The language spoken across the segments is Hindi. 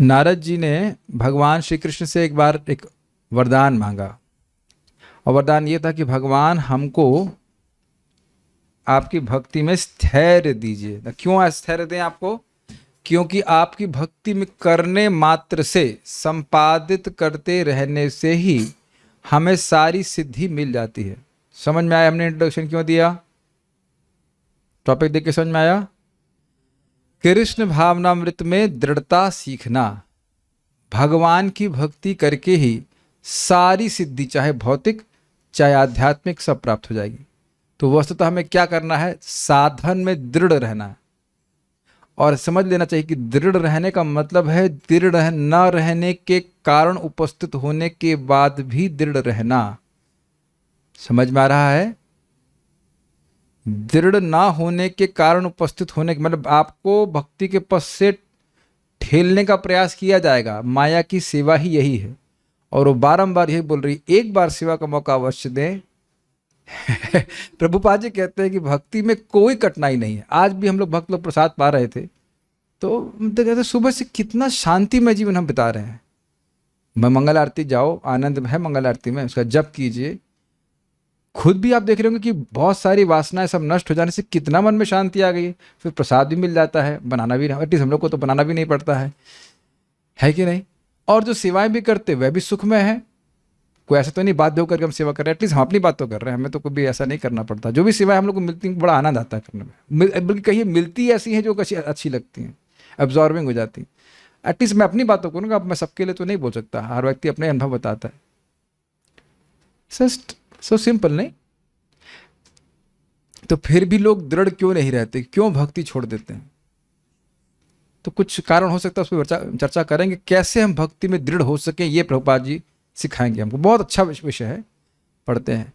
नारद जी ने भगवान श्री कृष्ण से एक बार एक वरदान मांगा, और वरदान ये था कि भगवान हमको आपकी भक्ति में स्थैर्य दीजिए। क्यों स्थैर्य दें आपको? क्योंकि आपकी भक्ति में करने मात्र से, संपादित करते रहने से ही हमें सारी सिद्धि मिल जाती है। समझ में आया हमने इंट्रोडक्शन क्यों दिया? टॉपिक देख के समझ में आया? कृष्ण भावनामृत में दृढ़ता सीखना, भगवान की भक्ति करके ही सारी सिद्धि, चाहे भौतिक चाहे आध्यात्मिक, सब प्राप्त हो जाएगी। तो वस्तुतः हमें क्या करना है? साधन में दृढ़ रहना है। और समझ लेना चाहिए कि दृढ़ रहने का मतलब है दृढ़ न रहने के कारण उपस्थित होने के बाद भी दृढ़ रहना। समझ में आ रहा है? दृढ़ ना होने के कारण उपस्थित होने के मतलब आपको भक्ति के पथ से ठेलने का प्रयास किया जाएगा। माया की सेवा ही यही है, और वो बारंबार यही बोल रही, एक बार सेवा का मौका अवश्य दें। प्रभुपाद जी कहते हैं कि भक्ति में कोई कठिनाई नहीं है। आज भी हम लोग भक्त लोग प्रसाद पा रहे थे तो कहते सुबह से कितना शांतिमय जीवन हम बिता रहे हैं। मंगल आरती जाओ, आनंद है मंगल आरती में, उसका जप कीजिए। खुद भी आप देख रहे होंगे कि बहुत सारी वासनाएं सब नष्ट हो जाने से कितना मन में शांति आ गई। फिर प्रसाद भी मिल जाता है, बनाना भी, एटलीस्ट हम लोग को तो बनाना भी नहीं पड़ता है कि नहीं? और जो सेवाएं भी करते वह भी सुखमय है। कोई ऐसा तो नहीं बाध्य होकर के हम सेवा कर रहे हैं, एटलीस्ट हम अपनी बात तो कर रहे हैं, हमें तो कोई भी ऐसा नहीं करना पड़ता। जो भी सेवाएं हम लोग को मिलती हैं बड़ा आनंद आता है करने में, बल्कि कहीं मिलती ऐसी हैं जो अच्छी लगती हैं, एब्जॉर्बिंग हो जाती। एटलीस्ट मैं अपनी बातों करूँगा, अब मैं सबके लिए तो नहीं बोल सकता, हर व्यक्ति अपने अनुभव बताता है। जस्ट सो सिंपल, नहीं? तो फिर भी लोग दृढ़ क्यों नहीं रहते, क्यों भक्ति छोड़ देते हैं? तो कुछ कारण हो सकता है, उस पर चर्चा करेंगे। कैसे हम भक्ति में दृढ़ हो सकें, ये प्रभुपाद जी सिखाएंगे हमको। बहुत अच्छा विषय है, पढ़ते हैं।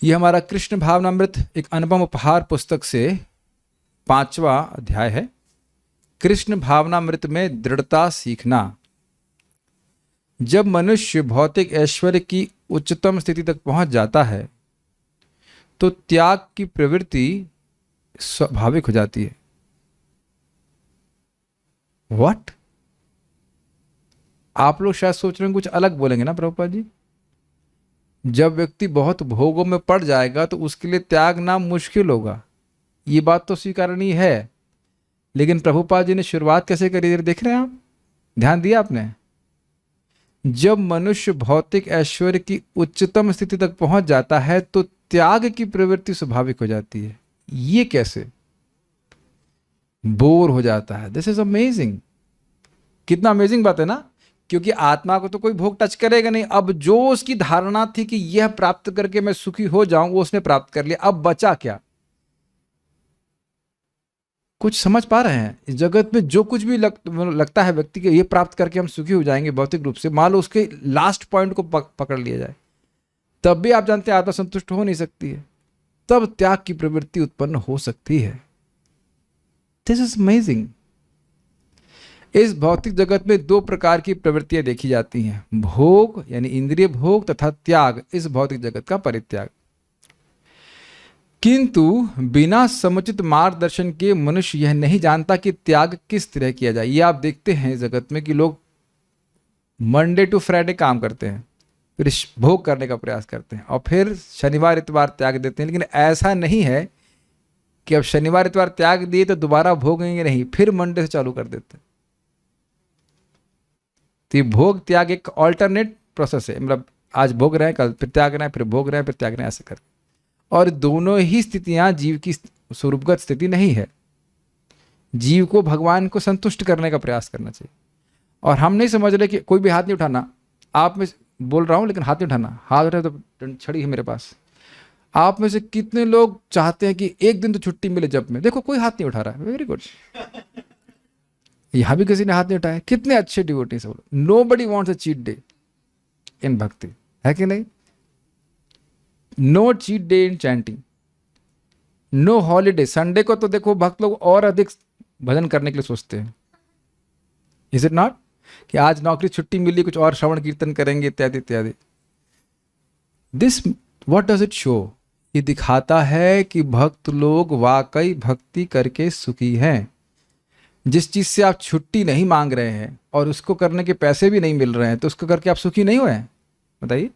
ये हमारा कृष्ण भावनामृत एक अनुपम उपहार पुस्तक से 5वां अध्याय है। कृष्ण भावनामृत में दृढ़ता सीखना। जब मनुष्य भौतिक ऐश्वर्य की उच्चतम स्थिति तक पहुंच जाता है तो त्याग की प्रवृत्ति स्वाभाविक हो जाती है। व्हाट? आप लोग शायद सोच रहे हैं कुछ अलग बोलेंगे ना प्रभुपाद जी। जब व्यक्ति बहुत भोगों में पड़ जाएगा तो उसके लिए त्यागना मुश्किल होगा, ये बात तो स्वीकारनीय है। लेकिन प्रभुपाद जी ने शुरुआत कैसे करी, देख रहे हैं आप? ध्यान दिया आपने? जब मनुष्य भौतिक ऐश्वर्य की उच्चतम स्थिति तक पहुंच जाता है तो त्याग की प्रवृत्ति स्वाभाविक हो जाती है। ये कैसे? बोर हो जाता है। This is amazing. कितना अमेजिंग बात है ना? क्योंकि आत्मा को तो कोई भोग टच करेगा नहीं। अब जो उसकी धारणा थी कि यह प्राप्त करके मैं सुखी हो जाऊं, वो उसने प्राप्त कर लिया। अब बचा क्या? कुछ समझ पा रहे हैं? इस जगत में जो कुछ भी लगता है व्यक्ति के ये प्राप्त करके हम सुखी हो जाएंगे भौतिक रूप से, मान लो उसके लास्ट पॉइंट को पकड़ लिया जाए, तब भी आप जानते हैं आत्मा संतुष्ट हो नहीं सकती है। तब त्याग की प्रवृत्ति उत्पन्न हो सकती है। This is amazing. इस भौतिक जगत में 2 प्रकार की प्रवृत्तियां देखी जाती हैं, भोग यानी इंद्रिय भोग तथा त्याग, इस भौतिक जगत का परित्याग। किंतु बिना समुचित मार्गदर्शन के मनुष्य यह नहीं जानता कि त्याग किस तरह किया जाए। ये आप देखते हैं जगत में कि लोग मंडे टू फ्राइडे काम करते हैं, फिर भोग करने का प्रयास करते हैं, और फिर शनिवार इतवार त्याग देते हैं। लेकिन ऐसा नहीं है कि अब शनिवार इतवार त्याग दिए तो दोबारा भोगेंगे, नहीं, फिर मंडे से चालू कर देते हैं। तो ये भोग त्याग एक ऑल्टरनेट प्रोसेस है, मतलब आज भोग रहे हैं, कल फिर त्याग रहे हैं, फिर भोग रहे हैं, फिर त्याग रहे हैं, ऐसे कर। और दोनों ही स्थितियां जीव की स्वरूपगत स्थिति नहीं है। जीव को भगवान को संतुष्ट करने का प्रयास करना चाहिए। और हम नहीं समझ रहे कि कोई भी हाथ नहीं उठाना। आप में बोल रहा हूं लेकिन हाथ नहीं उठाना। हाथ उठे तो छड़ी है मेरे पास। आप में से कितने लोग चाहते हैं कि एक दिन तो छुट्टी मिले जब में? देखो कोई हाथ नहीं उठा रहा है, वेरी गुड। यहां भी किसी ने हाथ नहीं उठाया। कितने अच्छे डिवोटी सब। Nobody wants a cheat day in bhakti, है कि नहीं? No cheat day in chanting, no holiday. Sunday को तो देखो भक्त लोग और अधिक भजन करने के लिए सोचते हैं। Is it not? कि आज नौकरी छुट्टी मिली, कुछ और श्रवण कीर्तन करेंगे इत्यादि इत्यादि। This what does it show? ये दिखाता है कि भक्त लोग वाकई भक्ति करके सुखी हैं। जिस चीज़ से आप छुट्टी नहीं मांग रहे हैं और उसको करने के पैसे भी नहीं मिल रहे हैं, तो उसको करके आप सुखी नहीं हुए हैं? बताइए।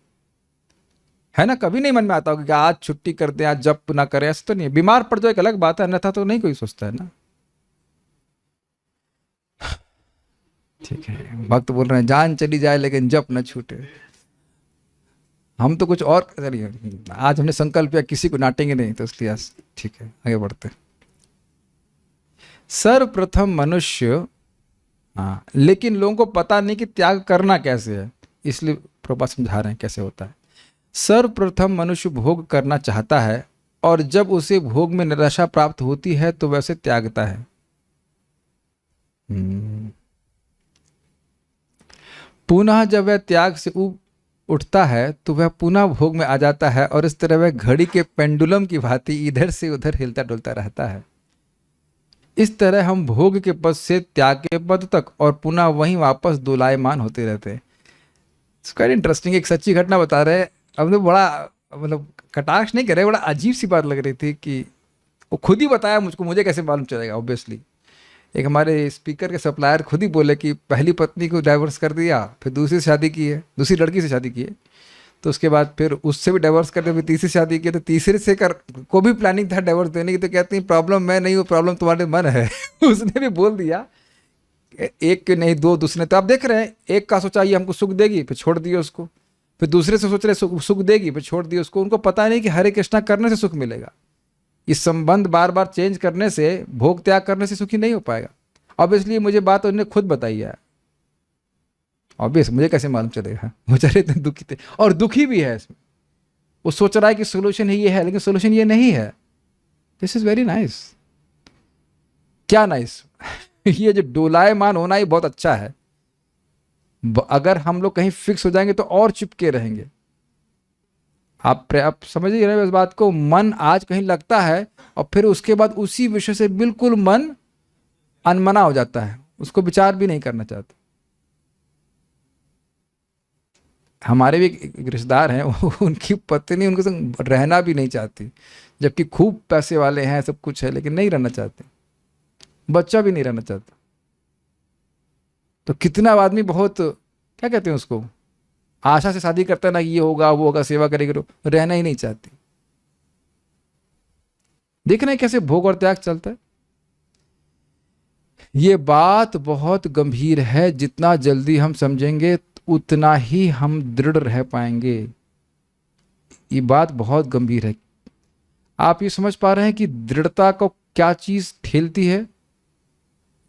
है ना? कभी नहीं मन में आता होगा कि आज छुट्टी कर दें, आज जब ना करें। ऐसा तो नहीं है। बीमार पड़ जाए एक अलग बात है, अन्यथा तो नहीं कोई सोचता है ना। ठीक है, भक्त बोल रहे हैं जान चली जाए लेकिन जप न छूटे। हम तो कुछ और करिए, आज हमने संकल्प किया किसी को डांटेंगे नहीं, तो इसलिए ठीक है आगे बढ़ते हैं। सर्वप्रथम मनुष्य, हाँ, लेकिन लोगों को पता नहीं कि त्याग करना कैसे है, इसलिए प्रभुपाद समझा रहे हैं कैसे होता है। सर्वप्रथम मनुष्य भोग करना चाहता है और जब उसे भोग में निराशा प्राप्त होती है तो वैसे त्यागता है। पुनः जब वह त्याग से उठता है तो वह पुनः भोग में आ जाता है और इस तरह वह घड़ी के पेंडुलम की भांति इधर से उधर हिलता डुलता रहता है। इस तरह हम भोग के पद से त्याग के पद तक और पुनः वहीं वापस दोलायमान होते रहते हैं। क्वाइट इंटरेस्टिंग, एक सच्ची घटना बता रहे हैं। अब तो बड़ा मतलब कटाक्ष नहीं कर रहे, बड़ा अजीब सी बात लग रही थी कि वो खुद ही बताया मुझको, मुझे कैसे मालूम चलेगा। ऑब्वियसली एक हमारे स्पीकर के सप्लायर खुद ही बोले कि पहली पत्नी को डाइवोर्स कर दिया, फिर दूसरी से शादी की है, दूसरी लड़की से शादी की है, तो उसके बाद फिर उससे भी डाइवोर्स करके फिर तीसरी शादी की, तो तीसरे से कर को भी प्लानिंग था डाइवोर्स देने की, तो कहती हैं प्रॉब्लम मैं नहीं हूँ, प्रॉब्लम तुम्हारे मन है। उसने भी बोल दिया, एक के नहीं दो दूसरे। तो आप देख रहे हैं, एक का सोचा ये हमको सुख देगी, फिर छोड़ दिया उसको, फिर दूसरे से सोच रहे सुख देगी, फिर छोड़ दिया उसको। उनको पता नहीं कि हरे कृष्णा करने से सुख मिलेगा। इस संबंध बार बार चेंज करने से, भोग त्याग करने से सुखी नहीं हो पाएगा। ऑब्वियसली मुझे बात उन्होंने खुद बताई है। ऑब्वियस मुझे कैसे मालूम चलेगा, बेचारे इतने दुखी थे और दुखी भी है इसमें। वो सोच रहा है कि सोल्यूशन ये है, लेकिन सोल्यूशन ये नहीं है। This is very nice. क्या नाइस? ये जो डोलायमान होना ही बहुत अच्छा है। अगर हम लोग कहीं फिक्स हो जाएंगे तो और चिपके रहेंगे। आप समझ रहे हैं इस बात को? मन आज कहीं लगता है और फिर उसके बाद उसी विषय से बिल्कुल मन अनमना हो जाता है, उसको विचार भी नहीं करना चाहता। हमारे भी एक रिश्तेदार हैं, उनकी पत्नी उनके संग रहना भी नहीं चाहती, जबकि खूब पैसे वाले हैं, सब कुछ है, लेकिन नहीं रहना चाहते, बच्चा भी नहीं रहना चाहता। तो कितना आदमी बहुत क्या कहते हैं उसको, आशा से शादी करता है ना, ये होगा वो होगा, सेवा करेगा, रहना ही नहीं चाहती। देख रहे हैं कैसे भोग और त्याग चलता है। ये बात बहुत गंभीर है, जितना जल्दी हम समझेंगे उतना ही हम दृढ़ रह पाएंगे। ये बात बहुत गंभीर है। आप ये समझ पा रहे हैं कि दृढ़ता को क्या चीज ठेलती है?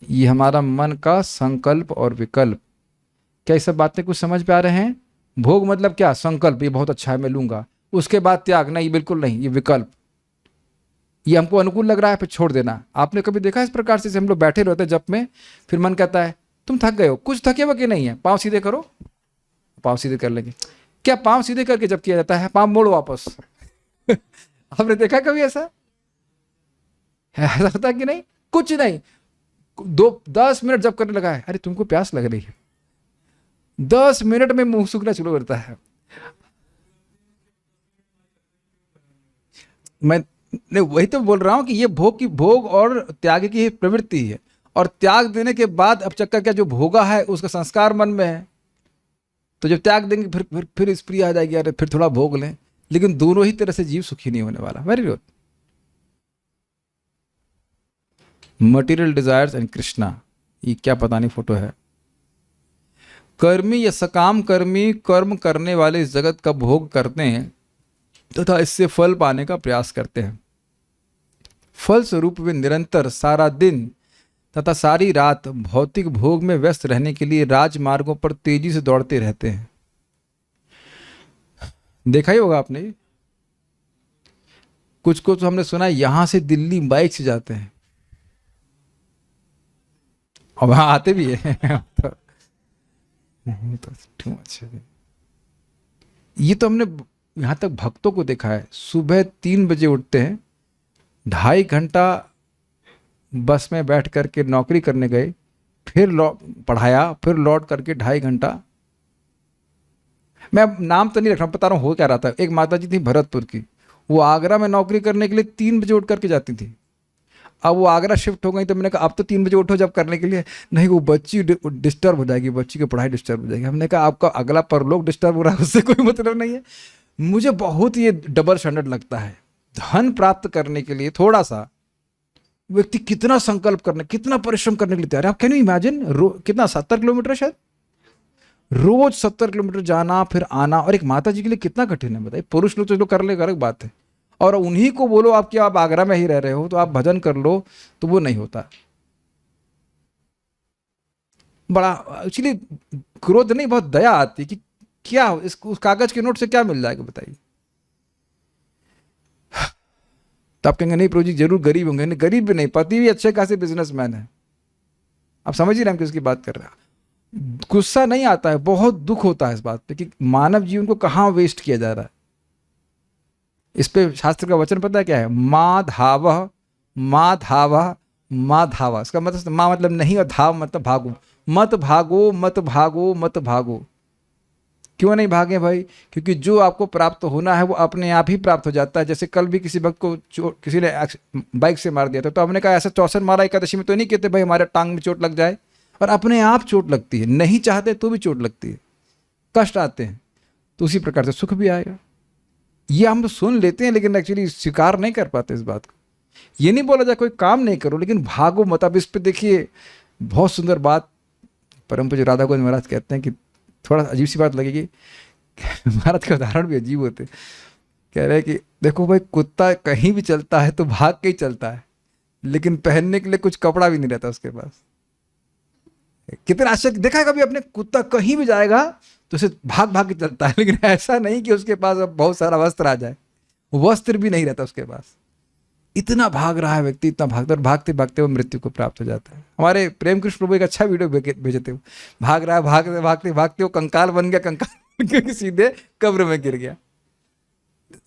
ये हमारा मन का संकल्प और विकल्प। क्या ये सब बातें कुछ समझ पा रहे हैं? भोग मतलब क्या? संकल्प, ये बहुत अच्छा है मैं लूंगा। उसके बाद त्याग, नहीं बिल्कुल नहीं, ये विकल्प। ये हमको अनुकूल लग रहा है, फिर छोड़ देना। आपने कभी देखा इस प्रकार से हम लोग बैठे रहते हैं जप में, फिर मन कहता है तुम थक गए हो, कुछ थके हुए कि नहीं है, पाँव सीधे करो, पाँव सीधे कर लेंगे। क्या पाँव सीधे करके जब किया जाता है? पाँव मोड़ो वापस। आपने देखा कभी ऐसा? ऐसा होता कि नहीं? कुछ नहीं, 10 मिनट जब करने लगा है, अरे तुमको प्यास लग रही है, 10 मिनट में मुंह सूखना शुरू करता है। मैं नहीं, वही तो बोल रहा हूं कि ये भोग और त्याग की प्रवृत्ति है, और त्याग देने के बाद अब चक्कर क्या, जो भोगा है उसका संस्कार मन में है, तो जब त्याग देंगे फिर स्प्री आ जाएगी, अरे फिर थोड़ा भोग लें। लेकिन दोनों ही तरह से जीव सुखी नहीं होने वाला। Very good. Material desires and Krishna, ये क्या पता नहीं फोटो है। कर्मी या सकाम कर्मी कर्म करने वाले इस जगत का भोग करते हैं तथा इससे फल पाने का प्रयास करते हैं। फल स्वरूप वे निरंतर सारा दिन तथा सारी रात भौतिक भोग में व्यस्त रहने के लिए राजमार्गों पर तेजी से दौड़ते रहते हैं। देखा ही होगा आपने, कुछ कुछ हमने सुना है यहां से दिल्ली बाइक से जाते हैं और वहां आते भी है। तो अच्छा, ये तो हमने यहां तक भक्तों को देखा है, सुबह 3 बजे उठते हैं, 2.5 घंटा बस में बैठ करके नौकरी करने गए, फिर पढ़ाया, फिर लौट करके 2.5 घंटा। मैं नाम तो नहीं रख रहा, बता रहा हूँ हो क्या रहा था। एक माता जी थी भरतपुर की, वो आगरा में नौकरी करने के लिए 3 बजे उठ करके जाती थी, अब वो आगरा शिफ्ट हो गई तो मैंने कहा अब तो 3 बजे उठो जब करने के लिए, नहीं वो बच्ची डिस्टर्ब हो जाएगी, बच्ची की पढ़ाई डिस्टर्ब हो जाएगी। हमने कहा आपका अगला परलोक डिस्टर्ब हो रहा है, उससे कोई मतलब नहीं है। मुझे बहुत ये डबल स्टैंडर्ड लगता है। धन प्राप्त करने के लिए थोड़ा सा व्यक्ति कितना संकल्प करने, कितना परिश्रम करने के लिए तैयार है। आप कैन यू इमेजिन, कितना 70 किलोमीटर शायद, रोज 70 किलोमीटर जाना फिर आना, और एक माता जी के लिए कितना कठिन है बताइए। पुरुष लोग तो चलो कर ले, अलग बात है, और उन्हीं को बोलो आप कि आप आगरा में ही रह रहे हो तो आप भजन कर लो, तो वो नहीं होता। बड़ा एक्चुअली क्रोध नहीं, बहुत दया आती कि क्या उस कागज के नोट से क्या मिल जाएगा बताइए। तो आप कहेंगे नहीं प्रभु जी जरूर गरीब होंगे, नहीं गरीब भी नहीं, पति भी अच्छे खासे बिजनेसमैन है। आप समझ ही रहे हैं हम किसकी बात कर रहे हैं। गुस्सा नहीं आता है, बहुत दुख होता है इस बात पे कि मानव जीवन को कहाँ वेस्ट किया जा रहा है। इस पे शास्त्र का वचन पता है क्या है, माँ धाव, माँ धावा, माँ धावा। इसका मतलब माँ मतलब नहीं और धाव मतलब भागो, मत भागो मत भागो मत भागो। क्यों नहीं भागे भाई? क्योंकि जो आपको प्राप्त होना है वो अपने आप ही प्राप्त हो जाता है। जैसे कल भी किसी भक्त को किसी ने बाइक से मार दिया था, तो हमने कहा ऐसा 64 मारा एकादशी में तो नहीं कहते भाई हमारे टांग में चोट लग जाए, और अपने आप चोट लगती है, नहीं चाहते तो भी चोट लगती है, कष्ट आते हैं। तो उसी प्रकार से सुख भी आएगा। ये हम तो सुन लेते हैं लेकिन एक्चुअली स्वीकार नहीं कर पाते इस बात को। ये नहीं बोला जाए कोई काम नहीं करो, लेकिन भागो मत। अब इस पे देखिए बहुत सुंदर बात परम पूज्य राधा गोविंद महाराज कहते हैं कि थोड़ा अजीब सी बात लगेगी, महाराज के उदाहरण भी अजीब होते। कह रहे हैं कि देखो भाई कुत्ता कहीं भी चलता है तो भाग के ही चलता है, लेकिन पहनने के लिए कुछ कपड़ा भी नहीं रहता उसके पास। कितना आश्चर्य, देखा है कभी अपने कुत्ता कहीं भी जाएगा तो उसे भाग भाग के चलता है, लेकिन ऐसा नहीं कि उसके पास अब बहुत सारा वस्त्र आ जाए, वस्त्र भी नहीं रहता उसके पास। इतना भाग रहा है व्यक्ति, इतना भागता, और भागते भागते वो मृत्यु को प्राप्त हो जाता है। हमारे प्रेम कृष्ण प्रभु एक अच्छा वीडियो भेजे थे, भाग रहा है, भागते भागते भागते वो कंकाल बन गया, कंकाल बन के सीधे कब्र में गिर गया।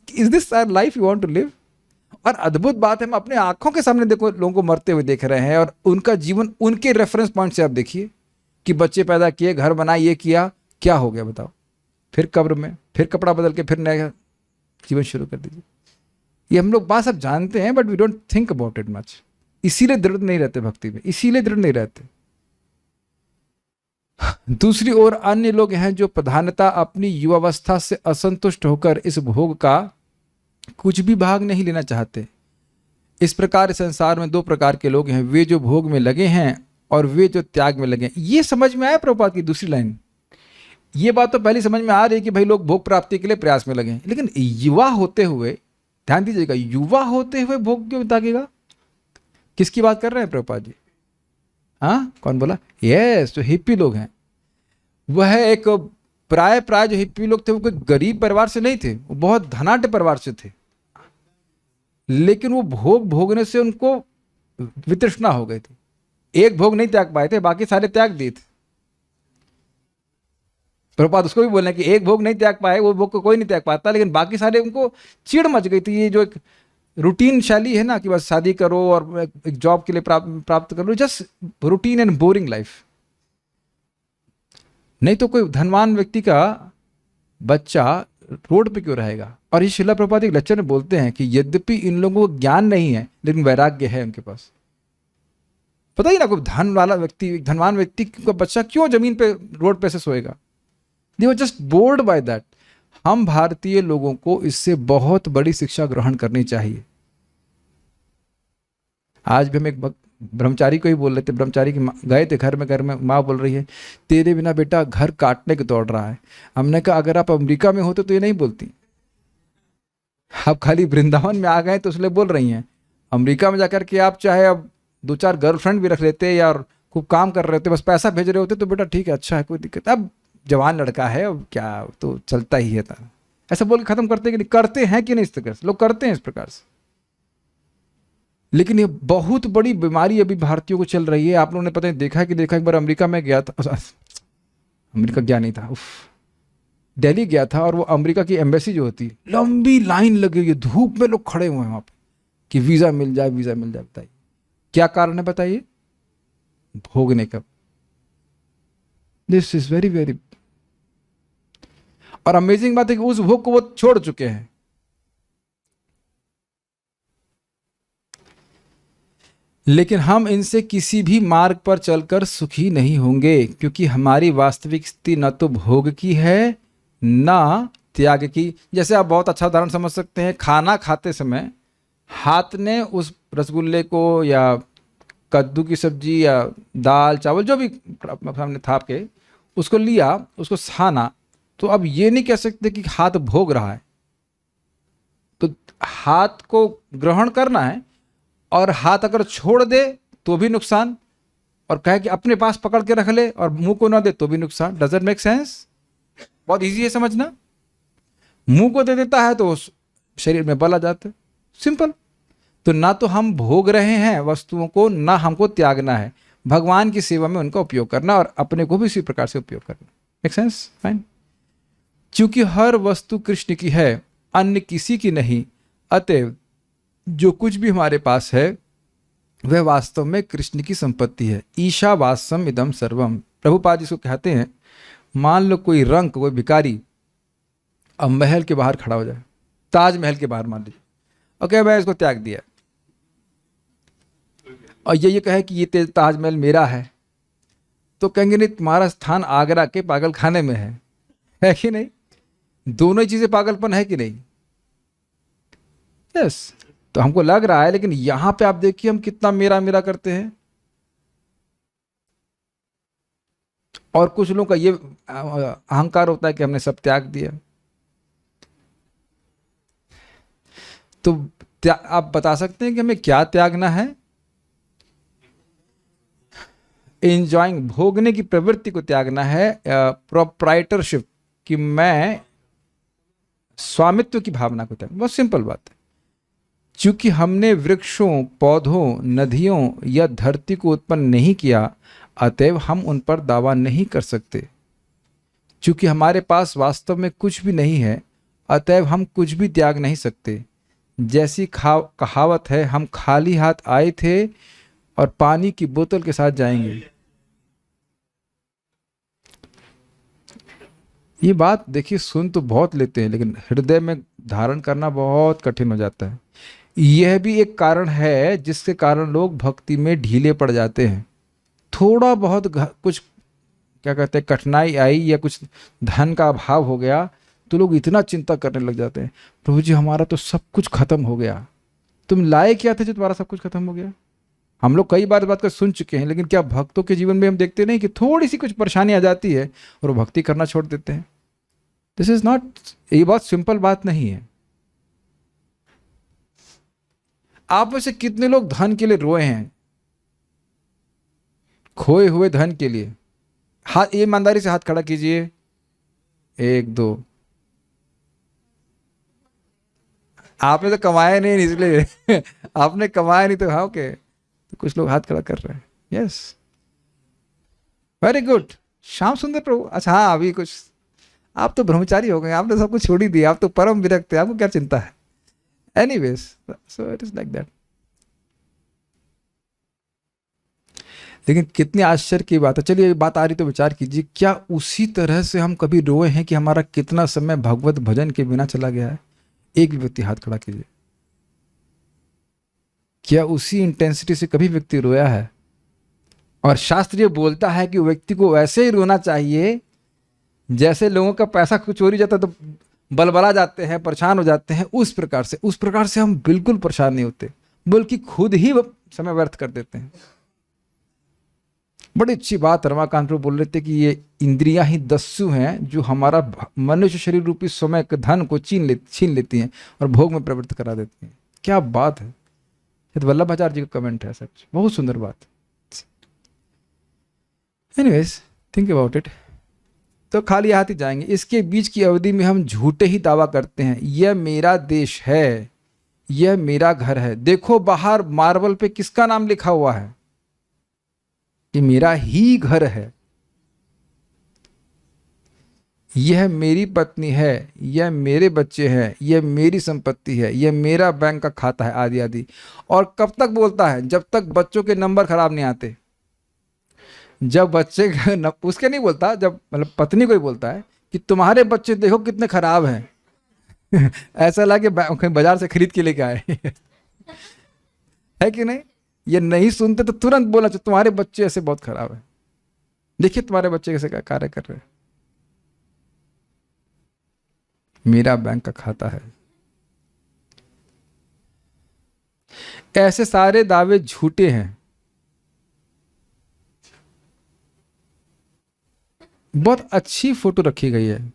Is this our life you want to live? और अद्भुत बात है, हम अपने आंखों के सामने देखो लोगों को मरते हुए देख रहे हैं, और उनका जीवन उनके रेफरेंस पॉइंट से आप देखिए कि बच्चे पैदा किए, घर बनाए, ये किया, क्या हो गया बताओ? फिर कब्र में, फिर कपड़ा बदल के फिर नया जीवन शुरू कर दीजिए। ये हम लोग बात सब जानते हैं, but we don't think about it much. इसीलिए दृढ़ नहीं रहते भक्ति में, इसीलिए दृढ़ नहीं रहते। दूसरी ओर अन्य लोग हैं जो प्रधानता अपनी युवावस्था से असंतुष्ट होकर इस भोग का कुछ भी भाग नहीं लेना चाहते। इस प्रकार संसार में 2 प्रकार के लोग हैं, वे जो भोग में लगे हैं और वे जो त्याग में लगे हैं। ये समझ में आया प्रभुपाद की दूसरी लाइन? ये बात तो पहले समझ में आ रही है कि भाई लोग भोग प्राप्ति के लिए प्रयास में लगे हैं, लेकिन युवा होते हुए, ध्यान दीजिएगा, युवा होते हुए भोग क्यों त्यागेगा? किसकी बात कर रहे हैं प्रभुपाद जी? हाँ, कौन बोला? यस, जो हिप्पी लोग हैं। वह एक प्राय जो हिप्पी लोग थे वो कोई गरीब परिवार से नहीं थे, वो बहुत धनाढ्य परिवार से थे, लेकिन वो भोग भोगने से उनको वितृष्णा हो गई थी। एक भोग नहीं त्याग पाए थे, बाकी सारे त्याग दिए थे। प्रभुपाद उसको भी बोल रहे हैं कि एक भोग नहीं त्याग पाए, वो भोग को कोई नहीं त्याग पाता, लेकिन बाकी सारे उनको चिढ़ मच गई थी। ये जो एक रूटीन शैली है ना कि बस शादी करो और एक जॉब के लिए प्राप्त करो, just routine and boring life. नहीं तो कोई धनवान व्यक्ति का बच्चा रोड पे क्यों रहेगा? और ये शिला प्रभुपाद एक लेक्चर में बोलते हैं कि यद्यपि इन लोगों को ज्ञान नहीं है लेकिन वैराग्य है उनके पास। पता ही ना, कोई धन वाला व्यक्ति, धनवान व्यक्ति का बच्चा क्यों जमीन पे रोड पे से सोएगा? They were just bored by that. हम भारतीय लोगों को इससे बहुत बड़ी शिक्षा ग्रहण करनी चाहिए। आज भी हम एक ब्रह्मचारी को ही बोल रहे थे, ब्रह्मचारी की गए थे घर में माँ बोल रही है तेरे बिना बेटा घर काटने को दौड़ रहा है। हमने कहा अगर आप अमेरिका में होते तो ये नहीं बोलती, आप खाली वृंदावन में आ गए तो इसलिए बोल रही हैं। अमेरिका में जाकर के आप चाहे अब 2-4 गर्लफ्रेंड भी रख लेते या खूब काम कर रहे होते, बस पैसा भेज रहे होते तो बेटा ठीक है, अच्छा है, कोई दिक्कत। अब जवान लड़का है, अब क्या तो चलता ही है। ऐसा बोल के खत्म करते हैं कि नहीं? करते हैं कि नहीं? इस तरह से लोग करते हैं इस प्रकार से। लेकिन ये बहुत बड़ी बीमारी अभी भारतीयों को चल रही है। आप लोगों ने पता नहीं देखा है कि देखा, एक बार अमेरिका में गया था, अमेरिका गया नहीं था, दिल्ली गया था, और वो अमेरिका की एम्बेसी जो होती है, लंबी लाइन लगी है, धूप में लोग खड़े हुए हैं वहां पे कि वीजा मिल जाए, वीजा मिल जाए। बताइए क्या कारण है? बताइए, भोगने का। दिस इज वेरी वेरी, और अमेजिंग बात है कि उस भोग को वो छोड़ चुके हैं। लेकिन हम इनसे किसी भी मार्ग पर चलकर सुखी नहीं होंगे, क्योंकि हमारी वास्तविक स्थिति न तो भोग की है न त्याग की। जैसे आप बहुत अच्छा उदाहरण समझ सकते हैं, खाना खाते समय हाथ ने उस रसगुल्ले को या कद्दू की सब्जी या दाल चावल जो भी हमने थाप के उसको लिया, उसको छाना, तो अब ये नहीं कह सकते कि हाथ भोग रहा है। तो हाथ को ग्रहण करना है, और हाथ अगर छोड़ दे तो भी नुकसान, और कहे कि अपने पास पकड़ के रख ले और मुंह को ना दे तो भी नुकसान। Doesn't make sense? बहुत इजी है समझना। मुंह को दे देता है तो शरीर में बल आ जाता है, सिंपल। तो ना तो हम भोग रहे हैं वस्तुओं को, ना हमको त्यागना है, भगवान की सेवा में उनका उपयोग करना और अपने को भी इसी प्रकार से उपयोग करना। Make sense? फाइन। क्योंकि हर वस्तु कृष्ण की है, अन्य किसी की नहीं, अतएव जो कुछ भी हमारे पास है वह वास्तव में कृष्ण की संपत्ति है। ईशावास्यम इदम सर्वम। प्रभुपाद जी इसको कहते हैं, मान लो कोई रंक, कोई भिखारी अब महल के बाहर खड़ा हो जाए, ताजमहल के बाहर मान लीजिए, और कहे मैं इसको त्याग दिया, और ये कहे कि ये ताजमहल मेरा है, तो कहेंगे नहीं तुम्हारा स्थान आगरा के पागल खाने में है कि नहीं? दोनों ही चीजें पागलपन है कि नहीं? यस। तो हमको लग रहा है, लेकिन यहां पे आप देखिए हम कितना मेरा मेरा करते हैं। और कुछ लोगों का ये अहंकार होता है कि हमने सब त्याग दिया। तो आप बता सकते हैं कि हमें क्या त्यागना है? एंजॉइंग, भोगने की प्रवृत्ति को त्यागना है, प्रोप्राइटरशिप, कि मैं स्वामित्व की भावना को त्याग। बहुत सिंपल बात है। चूंकि हमने वृक्षों, पौधों, नदियों या धरती को उत्पन्न नहीं किया, अतएव हम उन पर दावा नहीं कर सकते। चूंकि हमारे पास वास्तव में कुछ भी नहीं है, अतएव हम कुछ भी त्याग नहीं सकते। जैसी कहावत है, हम खाली हाथ आए थे और पानी की बोतल के साथ जाएंगे। ये बात देखिए, सुन तो बहुत लेते हैं, लेकिन हृदय में धारण करना बहुत कठिन हो जाता है। यह भी एक कारण है जिसके कारण लोग भक्ति में ढीले पड़ जाते हैं। थोड़ा बहुत कुछ क्या कहते हैं कठिनाई आई या कुछ धन का अभाव हो गया तो लोग इतना चिंता करने लग जाते हैं, प्रभु जी हमारा तो सब कुछ खत्म हो गया। तुम लाए क्या थे जो तुम्हारा सब कुछ खत्म हो गया? हम लोग कई बार बात कर सुन चुके हैं, लेकिन क्या भक्तों के जीवन में हम देखते नहीं कि थोड़ी सी कुछ परेशानी आ जाती है और वो भक्ति करना छोड़ देते हैं? दिस इज नॉट, ये बहुत सिंपल बात नहीं है। आप में से कितने लोग धन के लिए रोए हैं? खोए हुए धन के लिए हाथ, ईमानदारी से हाथ खड़ा कीजिए। 1 2। आपने तो कमाया नहीं इसलिए आपने कमाया नहीं तो हाँ ओके, तो कुछ लोग हाथ खड़ा कर रहे हैं। Yes, very good. श्याम सुंदर प्रभु, अच्छा हाँ अभी कुछ, आप तो ब्रह्मचारी हो गए, आपने सब कुछ छोड़ ही दिया, आप तो परम विरक्त है, आपको क्या चिंता है? Anyways, so it is like that. लेकिन कितनी आश्चर्य की बात है। चलिए ये बात आ रही तो विचार कीजिए, क्या उसी तरह से हम कभी रोए हैं कि हमारा कितना समय भगवत भजन के बिना चला गया है? एक भी व्यक्ति हाथ खड़ा कीजिए। क्या उसी इंटेंसिटी से कभी व्यक्ति रोया है? और शास्त्र ये बोलता है कि व्यक्ति को वैसे ही रोना चाहिए जैसे लोगों का पैसा चोरी जाता है तो बलबला जाते हैं, परेशान हो जाते हैं, उस प्रकार से हम बिल्कुल परेशान नहीं होते, बल्कि खुद ही समय व्यर्थ कर देते हैं। बड़ी अच्छी बात रमाकांत प्रभु बोल रहे थे कि ये इंद्रियां ही दस्यु हैं जो हमारा मनुष्य शरीर रूपी समय के धन को छीन लेती हैं और भोग में प्रवृत्त करा देती हैं। क्या बात है! ये तो वल्लभाचार्य जी का कमेंट है, सच बहुत सुंदर बात। Anyways, think about it. तो खाली हाथ ही जाएंगे। इसके बीच की अवधि में हम झूठे ही दावा करते हैं, यह मेरा देश है, यह मेरा घर है। देखो बाहर मार्बल पे किसका नाम लिखा हुआ है? ये मेरा ही घर है, यह मेरी पत्नी है, यह मेरे बच्चे हैं, यह मेरी संपत्ति है, यह मेरा बैंक का खाता है, आदि आदि। और कब तक बोलता है? जब तक बच्चों के नंबर खराब नहीं आते। जब बच्चे उसके नहीं बोलता, जब मतलब पत्नी को ही बोलता है कि तुम्हारे बच्चे देखो कितने खराब हैं ऐसा लगे कहीं बाजार से खरीद के लेके आए है कि नहीं? ये नहीं सुनते तो तुरंत बोलना चाहिए तुम्हारे बच्चे ऐसे बहुत खराब है, देखिए तुम्हारे बच्चे कैसे कार्य कर रहे हैं। मेरा बैंक का खाता है। ऐसे सारे दावे झूठे हैं। बहुत अच्छी फोटो रखी गई है।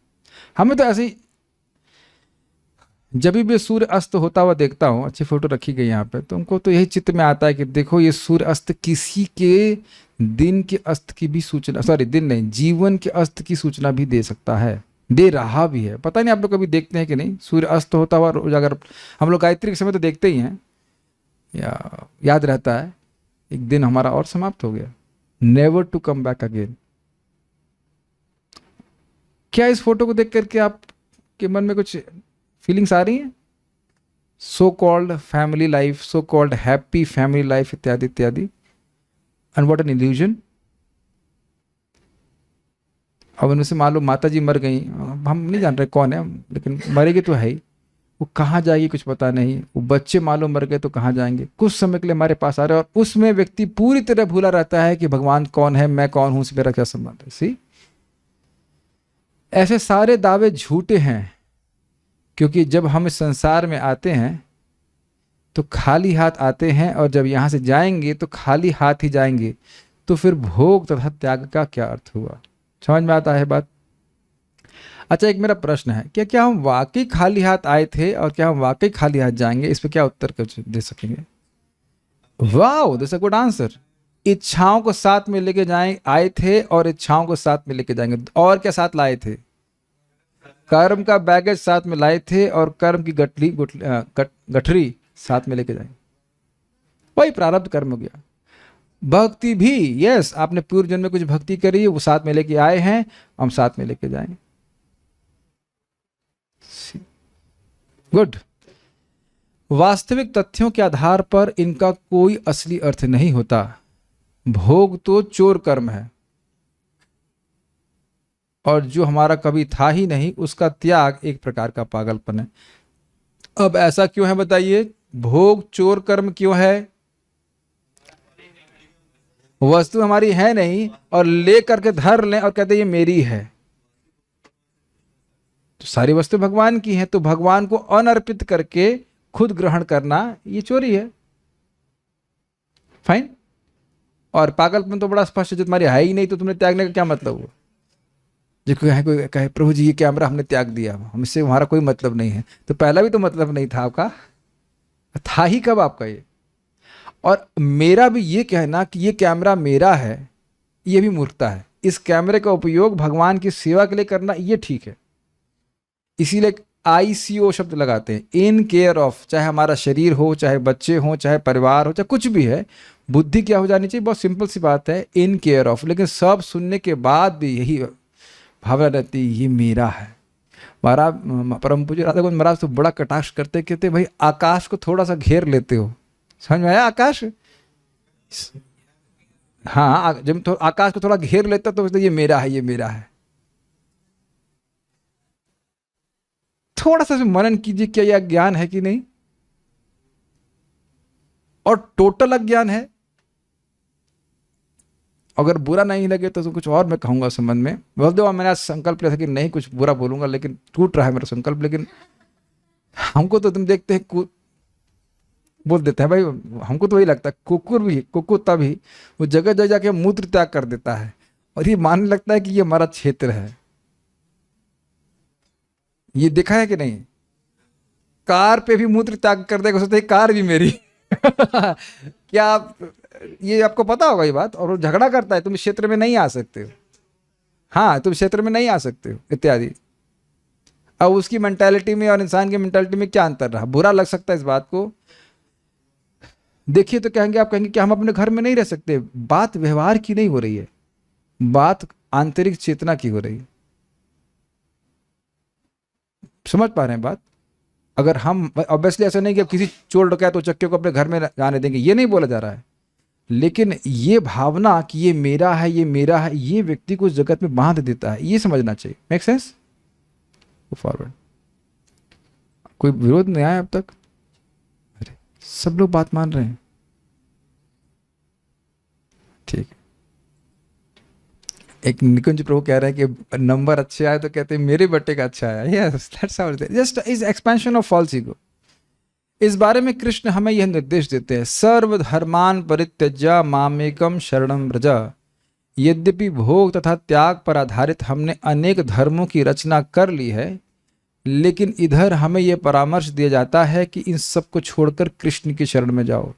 हमें तो ऐसे ही जब भी सूर्य अस्त होता हुआ देखता हूँ, अच्छी फोटो रखी गई यहाँ पे, तो उनको तो यही चित्त में आता है कि देखो ये सूर्य अस्त किसी के दिन के अस्त की भी सूचना, सॉरी दिन नहीं, जीवन के अस्त की सूचना भी दे सकता है, दे रहा भी है। पता नहीं आप लोग कभी देखते हैं कि नहीं, सूर्य अस्त होता हुआ रोज, अगर हम लोग गायत्री के समय तो देखते ही हैं, या याद रहता है एक दिन हमारा और समाप्त हो गया, never to come back again. क्या इस फोटो को देख करके आपके मन में कुछ फीलिंग्स आ रही हैं? So called family life, so called happy family life, इत्यादि इत्यादि, एंड व्हाट एन इल्यूजन। अब उनमें से मान लो माता जी मर गई, हम नहीं जान रहे कौन है, लेकिन मरेगी तो है ही, वो कहाँ जाएगी कुछ पता नहीं, वो बच्चे मान लो मर गए तो कहाँ जाएंगे, कुछ समय के लिए हमारे पास आ रहे हैं, और उसमें व्यक्ति पूरी तरह भूला रहता है कि भगवान कौन है, मैं कौन हूं, मेरा क्या संबंध है। सी, ऐसे सारे दावे झूठे हैं, क्योंकि जब हम इस संसार में आते हैं तो खाली हाथ आते हैं, और जब यहाँ से जाएंगे तो खाली हाथ ही जाएंगे। तो फिर भोग तथा त्याग का क्या अर्थ हुआ? समझ में आता है बात? अच्छा, एक मेरा प्रश्न है, क्या हम वाकई खाली हाथ आए थे और क्या हम वाकई खाली हाथ जाएंगे? इस पर क्या उत्तर दे सकेंगे? Wow, this a good answer. इच्छाओं को साथ में लेके आए थे और इच्छाओं को साथ में लेके जाएंगे। और क्या साथ लाए थे? कर्म का बैगेज साथ में लाए थे और कर्म की गठरी साथ में लेके जाएंगे। वही प्रारब्ध कर्म हो गया। भक्ति भी, यस, आपने पूर्व जन्म में कुछ भक्ति करी है, वो साथ में लेके आए हैं, हम साथ में लेके जाएंगे। गुड। वास्तविक तथ्यों के आधार पर इनका कोई असली अर्थ नहीं होता। भोग तो चोर कर्म है, और जो हमारा कभी था ही नहीं उसका त्याग एक प्रकार का पागलपन है। अब ऐसा क्यों है बताइए? भोग चोर कर्म क्यों है? वस्तु हमारी है नहीं और ले करके धर लें और कहते ये मेरी है। तो सारी वस्तु भगवान की है, तो भगवान को अनर्पित करके खुद ग्रहण करना ये चोरी है। फाइन। और पागलपन तो बड़ा स्पष्ट है, जो तुम्हारी है ही नहीं तो तुमने त्यागने का क्या मतलब हुआ? जो कोई कहे प्रभु जी ये कैमरा हमने त्याग दिया, हमसे हमारा कोई मतलब नहीं है, तो पहला भी तो मतलब नहीं था आपका, था ही कब आपका ये? और मेरा भी ये कहना कि ये कैमरा मेरा है, ये भी मूर्खता है। इस कैमरे का उपयोग भगवान की सेवा के लिए करना ये ठीक है। इसीलिए ICO शब्द लगाते हैं, इन केयर ऑफ। चाहे हमारा शरीर हो, चाहे बच्चे हो, चाहे परिवार हो, चाहे कुछ भी है, बुद्धि क्या हो जानी चाहिए? बहुत सिंपल सी बात है, इन केयर ऑफ। लेकिन सब सुनने के बाद भी यही भावना रहती है ये मेरा है। महाराज, परम पूज्य राधा गोविंद महाराज तो बड़ा कटाक्ष करते, कहते भाई आकाश को थोड़ा सा घेर लेते हो। समझ में आया? आकाश, हाँ, जब तो आकाश को थोड़ा घेर लेता तो ये मेरा है, ये मेरा है। थोड़ा सा मनन कीजिए, क्या यह ज्ञान है कि नहीं? और टोटल अज्ञान है। अगर बुरा नहीं लगे तो कुछ और मैं कहूंगा संबंध में। बोल दो, मैंने आज संकल्प लिया था कि नहीं कुछ बुरा बोलूंगा, लेकिन टूट रहा है मेरा संकल्प। लेकिन हमको तो तुम देखते हैं बोल देते हैं भाई, हमको तो वही लगता है, कुकुर भी वो जगह जगह जाके मूत्र त्याग कर देता है, और ये मानने लगता है कि ये हमारा क्षेत्र है। ये देखा है कि नहीं? कार पे भी मूत्र त्याग कर देगा, सोचते कार भी मेरी। क्या ये आपको पता होगा ये बात? और वो झगड़ा करता है, तुम इस क्षेत्र में नहीं आ सकते हो, हाँ तुम क्षेत्र में नहीं आ सकते हो, इत्यादि। अब उसकी मेंटालिटी में और इंसान की मेंटालिटी में क्या अंतर रहा? बुरा लग सकता है इस बात को देखिए, तो कहेंगे, आप कहेंगे कि हम अपने घर में नहीं रह सकते। बात व्यवहार की नहीं हो रही है, बात आंतरिक चेतना की हो रही है। समझ पा रहे हैं बात? अगर हम ऑब्वियसली ऐसा नहीं कि अब किसी चोर डकैत तो चक्के को अपने घर में जाने देंगे, ये नहीं बोला जा रहा है, लेकिन ये भावना कि ये मेरा है, ये मेरा है, ये व्यक्ति को जगत में बांध देता है, ये समझना चाहिए। Make sense? फॉरवर्ड। कोई विरोध नहीं आया अब तक? अरे सब लोग बात मान रहे हैं। ठीक है। एक निकुंज प्रभु कह रहे हैं कि नंबर अच्छे आए तो कहते हैं मेरे बेटे का अच्छा आया। Yes, that's how it is, just is expansion of false ego. इस बारे में कृष्ण हमें यह निर्देश देते हैं, सर्वधर्मान परित्यज्य मामेकम शरणम व्रज। यद्यपि भोग तथा त्याग पर आधारित हमने अनेक धर्मों की रचना कर ली है, लेकिन इधर हमें यह परामर्श दिया जाता है कि इन सब को छोड़कर कृष्ण की शरण में जाओ।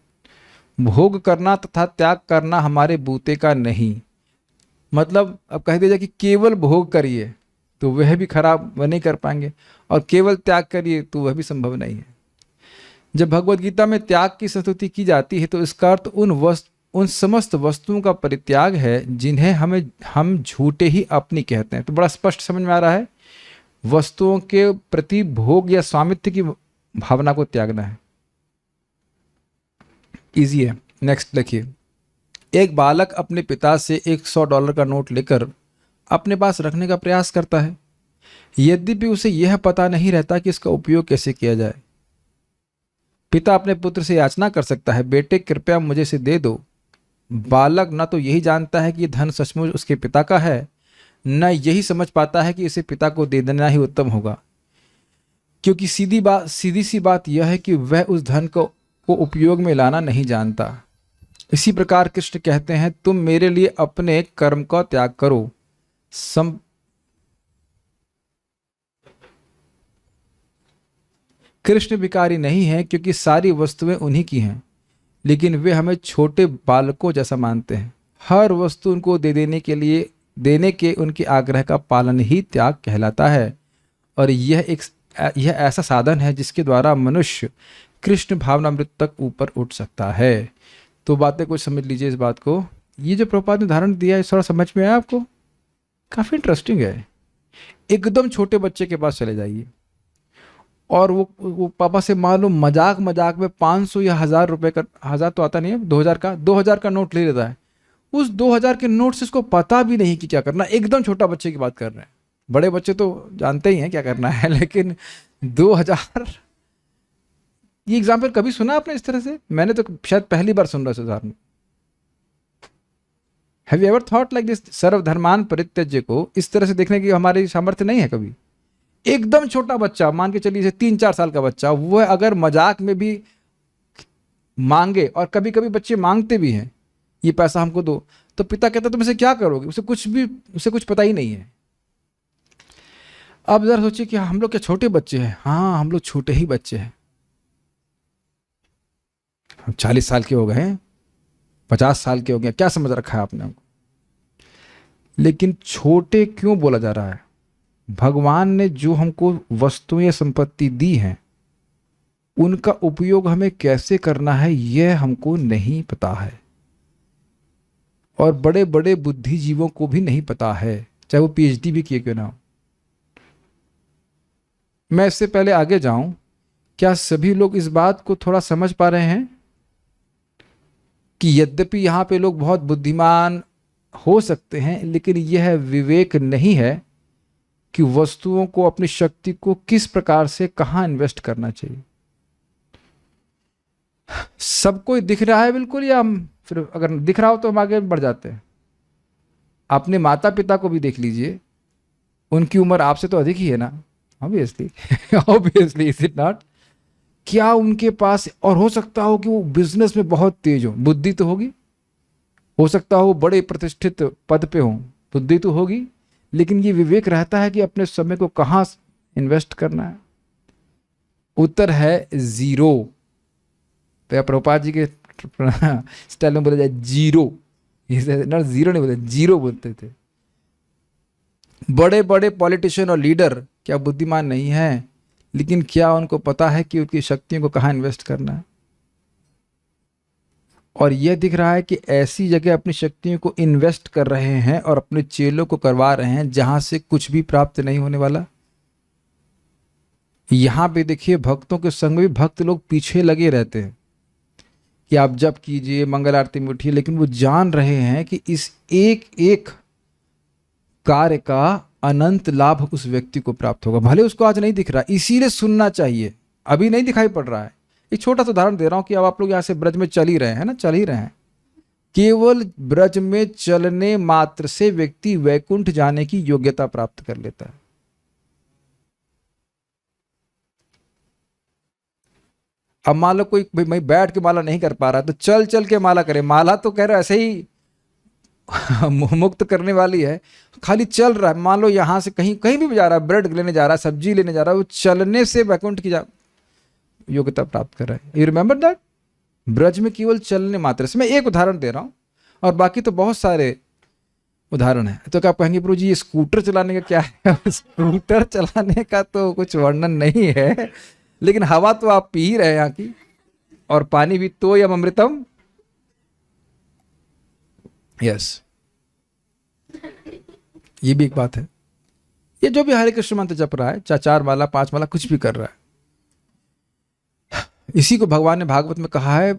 भोग करना तथा त्याग करना हमारे बूते का नहीं। मतलब अब कह दिया जाए कि केवल भोग करिए तो वह भी खराब वह नहीं कर पाएंगे, और केवल त्याग करिए तो वह भी संभव नहीं है। जब भगवद गीता में त्याग की स्तुति की जाती है तो इसका अर्थ उन समस्त वस्तुओं का परित्याग है जिन्हें हम झूठे ही अपनी कहते हैं। तो बड़ा स्पष्ट समझ में आ रहा है, वस्तुओं के प्रति भोग या स्वामित्व की भावना को त्यागना है। इजी है। नेक्स्ट देखिए, एक बालक अपने पिता से $100 का नोट लेकर अपने पास रखने का प्रयास करता है, यद्यपि उसे यह पता नहीं रहता कि इसका उपयोग कैसे किया जाए। पिता अपने पुत्र से याचना कर सकता है, बेटे कृपया मुझे इसे दे दो। बालक न तो यही जानता है कि धन सचमुच उसके पिता का है, न यही समझ पाता है कि इसे पिता को दे देना ही उत्तम होगा, क्योंकि सीधी सी बात यह है कि वह उस धन को उपयोग में लाना नहीं जानता। इसी प्रकार कृष्ण कहते हैं, तुम मेरे लिए अपने कर्म का त्याग करो। कृष्ण भिखारी नहीं है क्योंकि सारी वस्तुएं उन्हीं की हैं, लेकिन वे हमें छोटे बालकों जैसा मानते हैं। हर वस्तु उनको देने के उनके आग्रह का पालन ही त्याग कहलाता है, और यह ऐसा साधन है जिसके द्वारा मनुष्य कृष्ण भावनामृत तक ऊपर उठ सकता है। तो बातें कुछ समझ लीजिए इस बात को। ये जो प्रभुपाद ने उदाहरण दिया है थोड़ा समझ में आया आपको? काफ़ी इंटरेस्टिंग है। एकदम छोटे बच्चे के पास चले जाइए और वो पापा से मान लो मजाक में 500 या 1000 रुपए का, 1000 तो आता नहीं है, 2000 का नोट ले लेता है। उस 2000 के नोट से इसको पता भी नहीं कि क्या करना। एकदम छोटा बच्चे की बात कर रहे हैं, बड़े बच्चे तो जानते ही हैं क्या करना है, लेकिन 2000। ये एग्जाम्पल कभी सुना आपने इस तरह से? मैंने तो शायद पहली बार सुन रहा हूँ उदाहरण। Have you ever thought like this? सर्वधर्मान परित्यज्य को इस तरह से देखने की हमारी सामर्थ्य नहीं है कभी। एकदम छोटा बच्चा, मान के चलिए 3-4 साल का बच्चा, वह अगर मजाक में भी मांगे, और कभी कभी बच्चे मांगते भी हैं, ये पैसा हमको दो, तो पिता कहता तुम इसे क्या करोगे? उसे कुछ पता ही नहीं है। अब जरा सोचिए कि हम लोग क्या छोटे बच्चे हैं? हाँ, हम लोग छोटे ही बच्चे हैं। हम 40 साल के हो गए हैं, 50 साल के हो गए, क्या समझ रखा है आपने हमको? लेकिन छोटे क्यों बोला जा रहा है? भगवान ने जो हमको वस्तुएं या संपत्ति दी हैं, उनका उपयोग हमें कैसे करना है यह हमको नहीं पता है, और बड़े बड़े बुद्धिजीवों को भी नहीं पता है, चाहे वो पीएचडी भी किए क्यों ना हो। मैं इससे पहले आगे जाऊं, क्या सभी लोग इस बात को थोड़ा समझ पा रहे हैं कि यद्यपि यहाँ पे लोग बहुत बुद्धिमान हो सकते हैं, लेकिन यह विवेक नहीं है कि वस्तुओं को, अपनी शक्ति को किस प्रकार से कहाँ इन्वेस्ट करना चाहिए। सबको दिख रहा है बिल्कुल, या हम फिर अगर दिख रहा हो तो हम आगे बढ़ जाते हैं। अपने माता पिता को भी देख लीजिए, उनकी उम्र आपसे तो अधिक ही है ना, ऑब्वियसली इज इट नॉट? क्या उनके पास, और हो सकता हो कि वो बिजनेस में बहुत तेज हो, बुद्धि तो होगी। हो सकता हो बड़े प्रतिष्ठित पद पे हो, बुद्धि तो होगी, लेकिन ये विवेक रहता है कि अपने समय को कहाँ इन्वेस्ट करना है? उत्तर है जीरो। तो प्रभुपाद जी के स्टाइल में बोला जाए जीरो, ना जीरो नहीं बोलते, जीरो बोलते थे। बड़े बड़े पॉलिटिशियन और लीडर क्या बुद्धिमान नहीं हैं? लेकिन क्या उनको पता है कि उनकी शक्तियों को कहाँ इन्वेस्ट करना है? और यह दिख रहा है कि ऐसी जगह अपनी शक्तियों को इन्वेस्ट कर रहे हैं और अपने चेलों को करवा रहे हैं जहां से कुछ भी प्राप्त नहीं होने वाला। यहां पे देखिए, भक्तों के संग भी भक्त लोग पीछे लगे रहते हैं कि आप जप कीजिए, मंगल आरती में उठिए, लेकिन वो जान रहे हैं कि इस एक एक कार्य का अनंत लाभ उस व्यक्ति को प्राप्त होगा। भले उसको आज नहीं दिख रहा, इसीलिए सुनना चाहिए। अभी नहीं दिखाई पड़ रहा है। एक छोटा सा उदाहरण दे रहा हूं कि अब आप लोग यहाँ से ब्रज में चल ही रहे हैं ना, चल ही रहे हैं, केवल ब्रज में चलने मात्र से व्यक्ति वैकुंठ जाने की योग्यता प्राप्त कर लेता है। अब मान लो कोई भाई मैं बैठ के माला नहीं कर पा रहा तो चल चल के माला करे। माला तो कह रहा है ऐसे ही मुक्त करने वाली है, खाली चल रहा है। मान लो यहां से कहीं कहीं भी जा रहा है, ब्रेड लेने जा रहा है, सब्जी लेने जा रहा है, वो चलने से वैकुंठ की योग्यता प्राप्त कर रहा है। You remember that? ब्रज में केवल चलने मात्र से। मैं एक उदाहरण दे रहा हूं और बाकी तो बहुत सारे उदाहरण है। तो क्या कहेंगे प्रभु जी ये स्कूटर चलाने का क्या है? स्कूटर चलाने का तो कुछ वर्णन नहीं है, लेकिन हवा तो आप पी ही रहे हैं यहाँ की, और पानी भी तो यम अमृतम। यस, ये भी एक बात है। ये जो भी हरे कृष्ण मंत्र जप रहा है, चाहे 4 माला 5 माला कुछ भी कर रहा है, इसी को भगवान ने भागवत में कहा है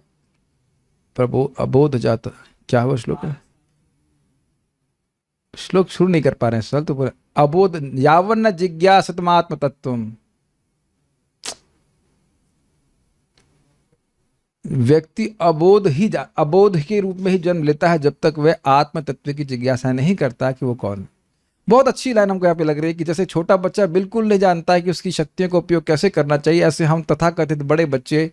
प्रभु अबोध जात। क्या हुआ श्लोक है? श्लोक शुरू नहीं कर पा रहे हैं सर, तो पूरा अबोध यावन न जिज्ञासतमात्म तत्वम। व्यक्ति अबोध के रूप में ही जन्म लेता है जब तक वह आत्म तत्व की जिज्ञासा नहीं करता कि वो कौन है। बहुत अच्छी लाइन हमको यहाँ पे लग रही है कि जैसे छोटा बच्चा बिल्कुल नहीं जानता है कि उसकी शक्तियों का उपयोग कैसे करना चाहिए, ऐसे हम तथाकथित बड़े बच्चे,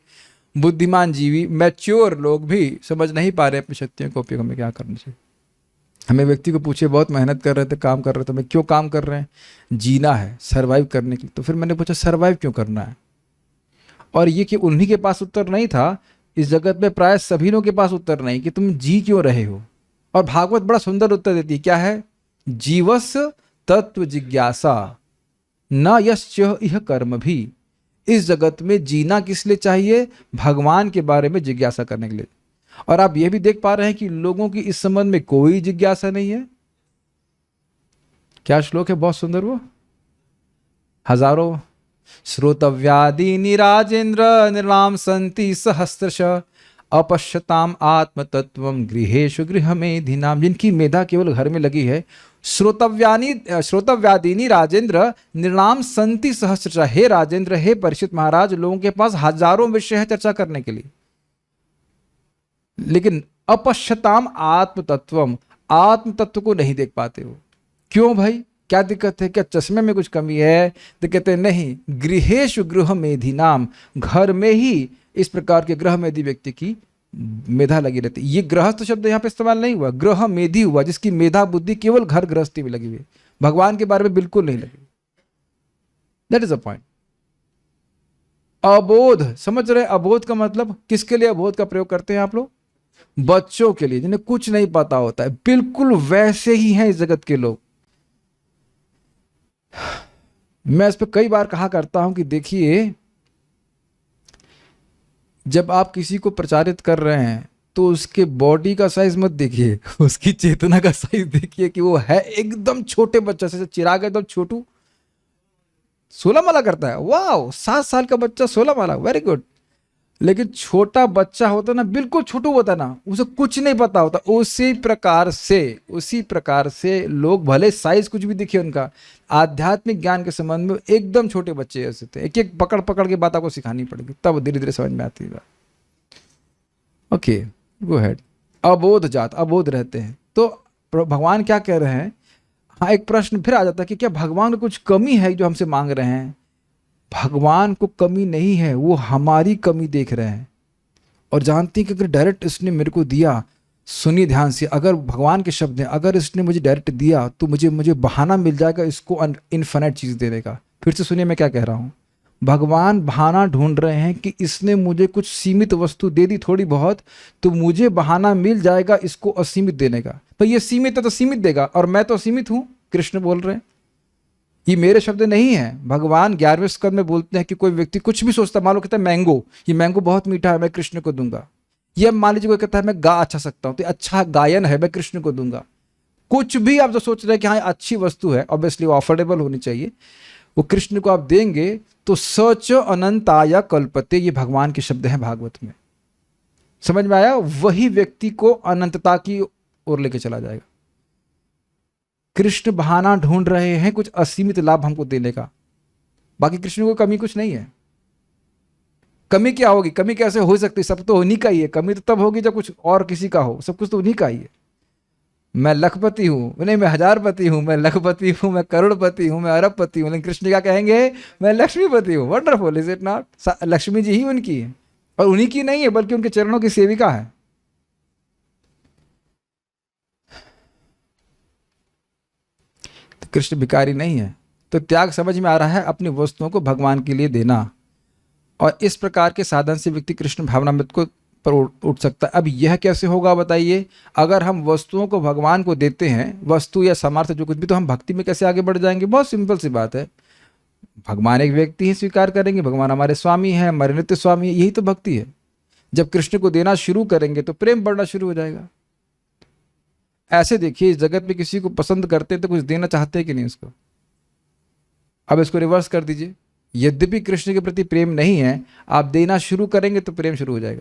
बुद्धिमान जीवी, मैच्योर लोग भी समझ नहीं पा रहे अपनी शक्तियों का उपयोग हमें क्या करना चाहिए। हमें व्यक्ति को पूछे, बहुत मेहनत कर रहे थे, काम कर रहे थे, हमें क्यों काम कर रहे हैं? जीना है, सर्वाइव करने के लिए। तो फिर मैंने पूछा सर्वाइव क्यों करना है? और ये कि उन्हीं के पास उत्तर नहीं था, इस जगत में प्राय सभी लोगों के पास उत्तर नहीं कि तुम जी क्यों रहे हो। और भागवत बड़ा सुंदर उत्तर देती है, क्या है? जीवस तत्व जिज्ञासा न यश्च यह कर्म भी। इस जगत में जीना किस लिए चाहिए? भगवान के बारे में जिज्ञासा करने के लिए। और आप ये भी देख पा रहे हैं कि लोगों की इस संबंध में कोई जिज्ञासा नहीं है। क्या श्लोक है बहुत सुंदर, वो हजारों श्रोतव्यादीनि राजेंद्र निर्वाम संति सहस्त्रश अपश्यताम आत्म तत्वम गृहेशु गृह मेधिनाम। जिनकी मेधा केवल घर में लगी है। श्रोतव्यादीनि राजेंद्र निर्नाम संति सहस्त्रश। हे राजेंद्र, हे परीक्षित महाराज, लोगों के पास हजारों विषय है चर्चा करने के लिए, लेकिन अपश्यताम आत्म तत्वम, आत्म तत्व को नहीं देख पाते हो। क्यों भाई, क्या दिक्कत है? क्या चश्मे में कुछ कमी है? तो कहते हैं नहीं, गृहेशु गृह मेधि नाम, घर में ही इस प्रकार के ग्रह मेधी व्यक्ति की मेधा लगी रहती। ये गृहस्थ शब्द यहाँ पे इस्तेमाल नहीं हुआ, ग्रह मेधी हुआ, जिसकी मेधा बुद्धि केवल घर गृहस्थी में लगी हुई, भगवान के बारे में बिल्कुल नहीं लगी। That is a point. अबोध, समझ रहे? अबोध का मतलब किसके लिए अबोध का प्रयोग करते हैं आप लोग? बच्चों के लिए, जिन्हें कुछ नहीं पता होता है। बिल्कुल वैसे ही हैं इस जगत के लोग। मैं इस पर कई बार कहा करता हूं कि देखिए, जब आप किसी को प्रचारित कर रहे हैं तो उसके बॉडी का साइज मत देखिए, उसकी चेतना का साइज देखिए कि वो है एकदम छोटे बच्चा से। चिराग एकदम छोटू 16 माला करता है, वाह, 7 साल का बच्चा 16 माला, वेरी गुड। लेकिन छोटा बच्चा होता ना, बिल्कुल छोटू होता ना, उसे कुछ नहीं पता होता। उसी प्रकार से लोग, भले साइज कुछ भी दिखे उनका, आध्यात्मिक ज्ञान के संबंध में एकदम छोटे बच्चे ऐसे थे। एक एक पकड़ पकड़ के बात आपको सिखानी पड़ेगी, तब धीरे धीरे समझ में आती है बात। ओके, गो हेड। अबोध जात, अबोध रहते हैं। तो भगवान क्या कह रहे हैं? हाँ, एक प्रश्न फिर आ जाता है कि क्या भगवान को कुछ कमी है जो हमसे मांग रहे हैं? भगवान को कमी नहीं है, वो हमारी कमी देख रहे हैं और जानती हैं कि अगर डायरेक्ट इसने मेरे को दिया, सुनिए ध्यान से, अगर भगवान के शब्द हैं, अगर इसने मुझे डायरेक्ट दिया तो मुझे बहाना मिल जाएगा इसको इनफिनिट चीज देने का। फिर से सुनिए मैं क्या कह रहा हूँ। भगवान बहाना ढूंढ रहे हैं कि इसने मुझे कुछ सीमित वस्तु दे दी थोड़ी बहुत, तो मुझे बहाना मिल जाएगा इसको असीमित देने का। भाई ये सीमित है तो सीमित देगा, और मैं तो असीमित हूं, कृष्ण बोल रहे हैं। ये मेरे शब्द नहीं है। भगवान 11वें स्कंद में बोलते हैं कि कोई व्यक्ति कुछ भी सोचता, मान लो कहता है मैंगो, ये मैंगो बहुत मीठा है, मैं कृष्ण को दूंगा। ये मान लीजिए कोई कहता है मैं गा अच्छा सकता हूं, तो अच्छा गायन है, मैं कृष्ण को दूंगा। कुछ भी आप जो सोच रहे हैं कि हाँ अच्छी वस्तु है, ऑब्वियसली वो अफोर्डेबल होनी चाहिए, वो कृष्ण को आप देंगे तो सच अनंताया कल्पते, ये भगवान के शब्द हैं भागवत में। समझ में आया? वही व्यक्ति को अनंतता की ओर लेके चला जाएगा। कृष्ण बहाना ढूंढ रहे हैं कुछ असीमित लाभ हमको देने का, बाकी कृष्ण को कमी कुछ नहीं है। कमी क्या होगी, कमी कैसे हो सकती है, सब तो उन्हीं का ही है। कमी तो तब होगी जब कुछ और किसी का हो, सब कुछ तो उन्हीं का ही है। मैं लखपति हूँ, नहीं मैं हजारपति हूँ, मैं लखपति हूँ, मैं करोड़पति हूँ, मैं अरबपति हूँ, लेकिन कृष्ण क्या कहेंगे, मैं लक्ष्मीपति हूँ। Wonderful, is it not? Lakshmi ji ही उनकी है, और उन्हीं की नहीं है बल्कि उनके चरणों की सेविका है। तो कृष्ण भिखारी नहीं है। तो त्याग समझ में आ रहा है, अपनी वस्तुओं को भगवान के लिए देना, और इस प्रकार के साधन से व्यक्ति कृष्ण भावनामृत को पर उठ सकता है। अब यह कैसे होगा बताइए? अगर हम वस्तुओं को भगवान को देते हैं, वस्तु या सामर्थ्य जो कुछ भी, तो हम भक्ति में कैसे आगे बढ़ जाएंगे? बहुत सिंपल सी बात है, भगवान एक व्यक्ति ही स्वीकार करेंगे, भगवान हमारे स्वामी है, हमारे नित्य स्वामी है, यही तो भक्ति है। जब कृष्ण को देना शुरू करेंगे तो प्रेम बढ़ना शुरू हो जाएगा। ऐसे देखिए, इस जगत में किसी को पसंद करते हैं तो कुछ देना चाहते हैं कि नहीं उसको? अब इसको रिवर्स कर दीजिए, यद्यपि कृष्ण के प्रति प्रेम नहीं है, आप देना शुरू करेंगे तो प्रेम शुरू हो जाएगा।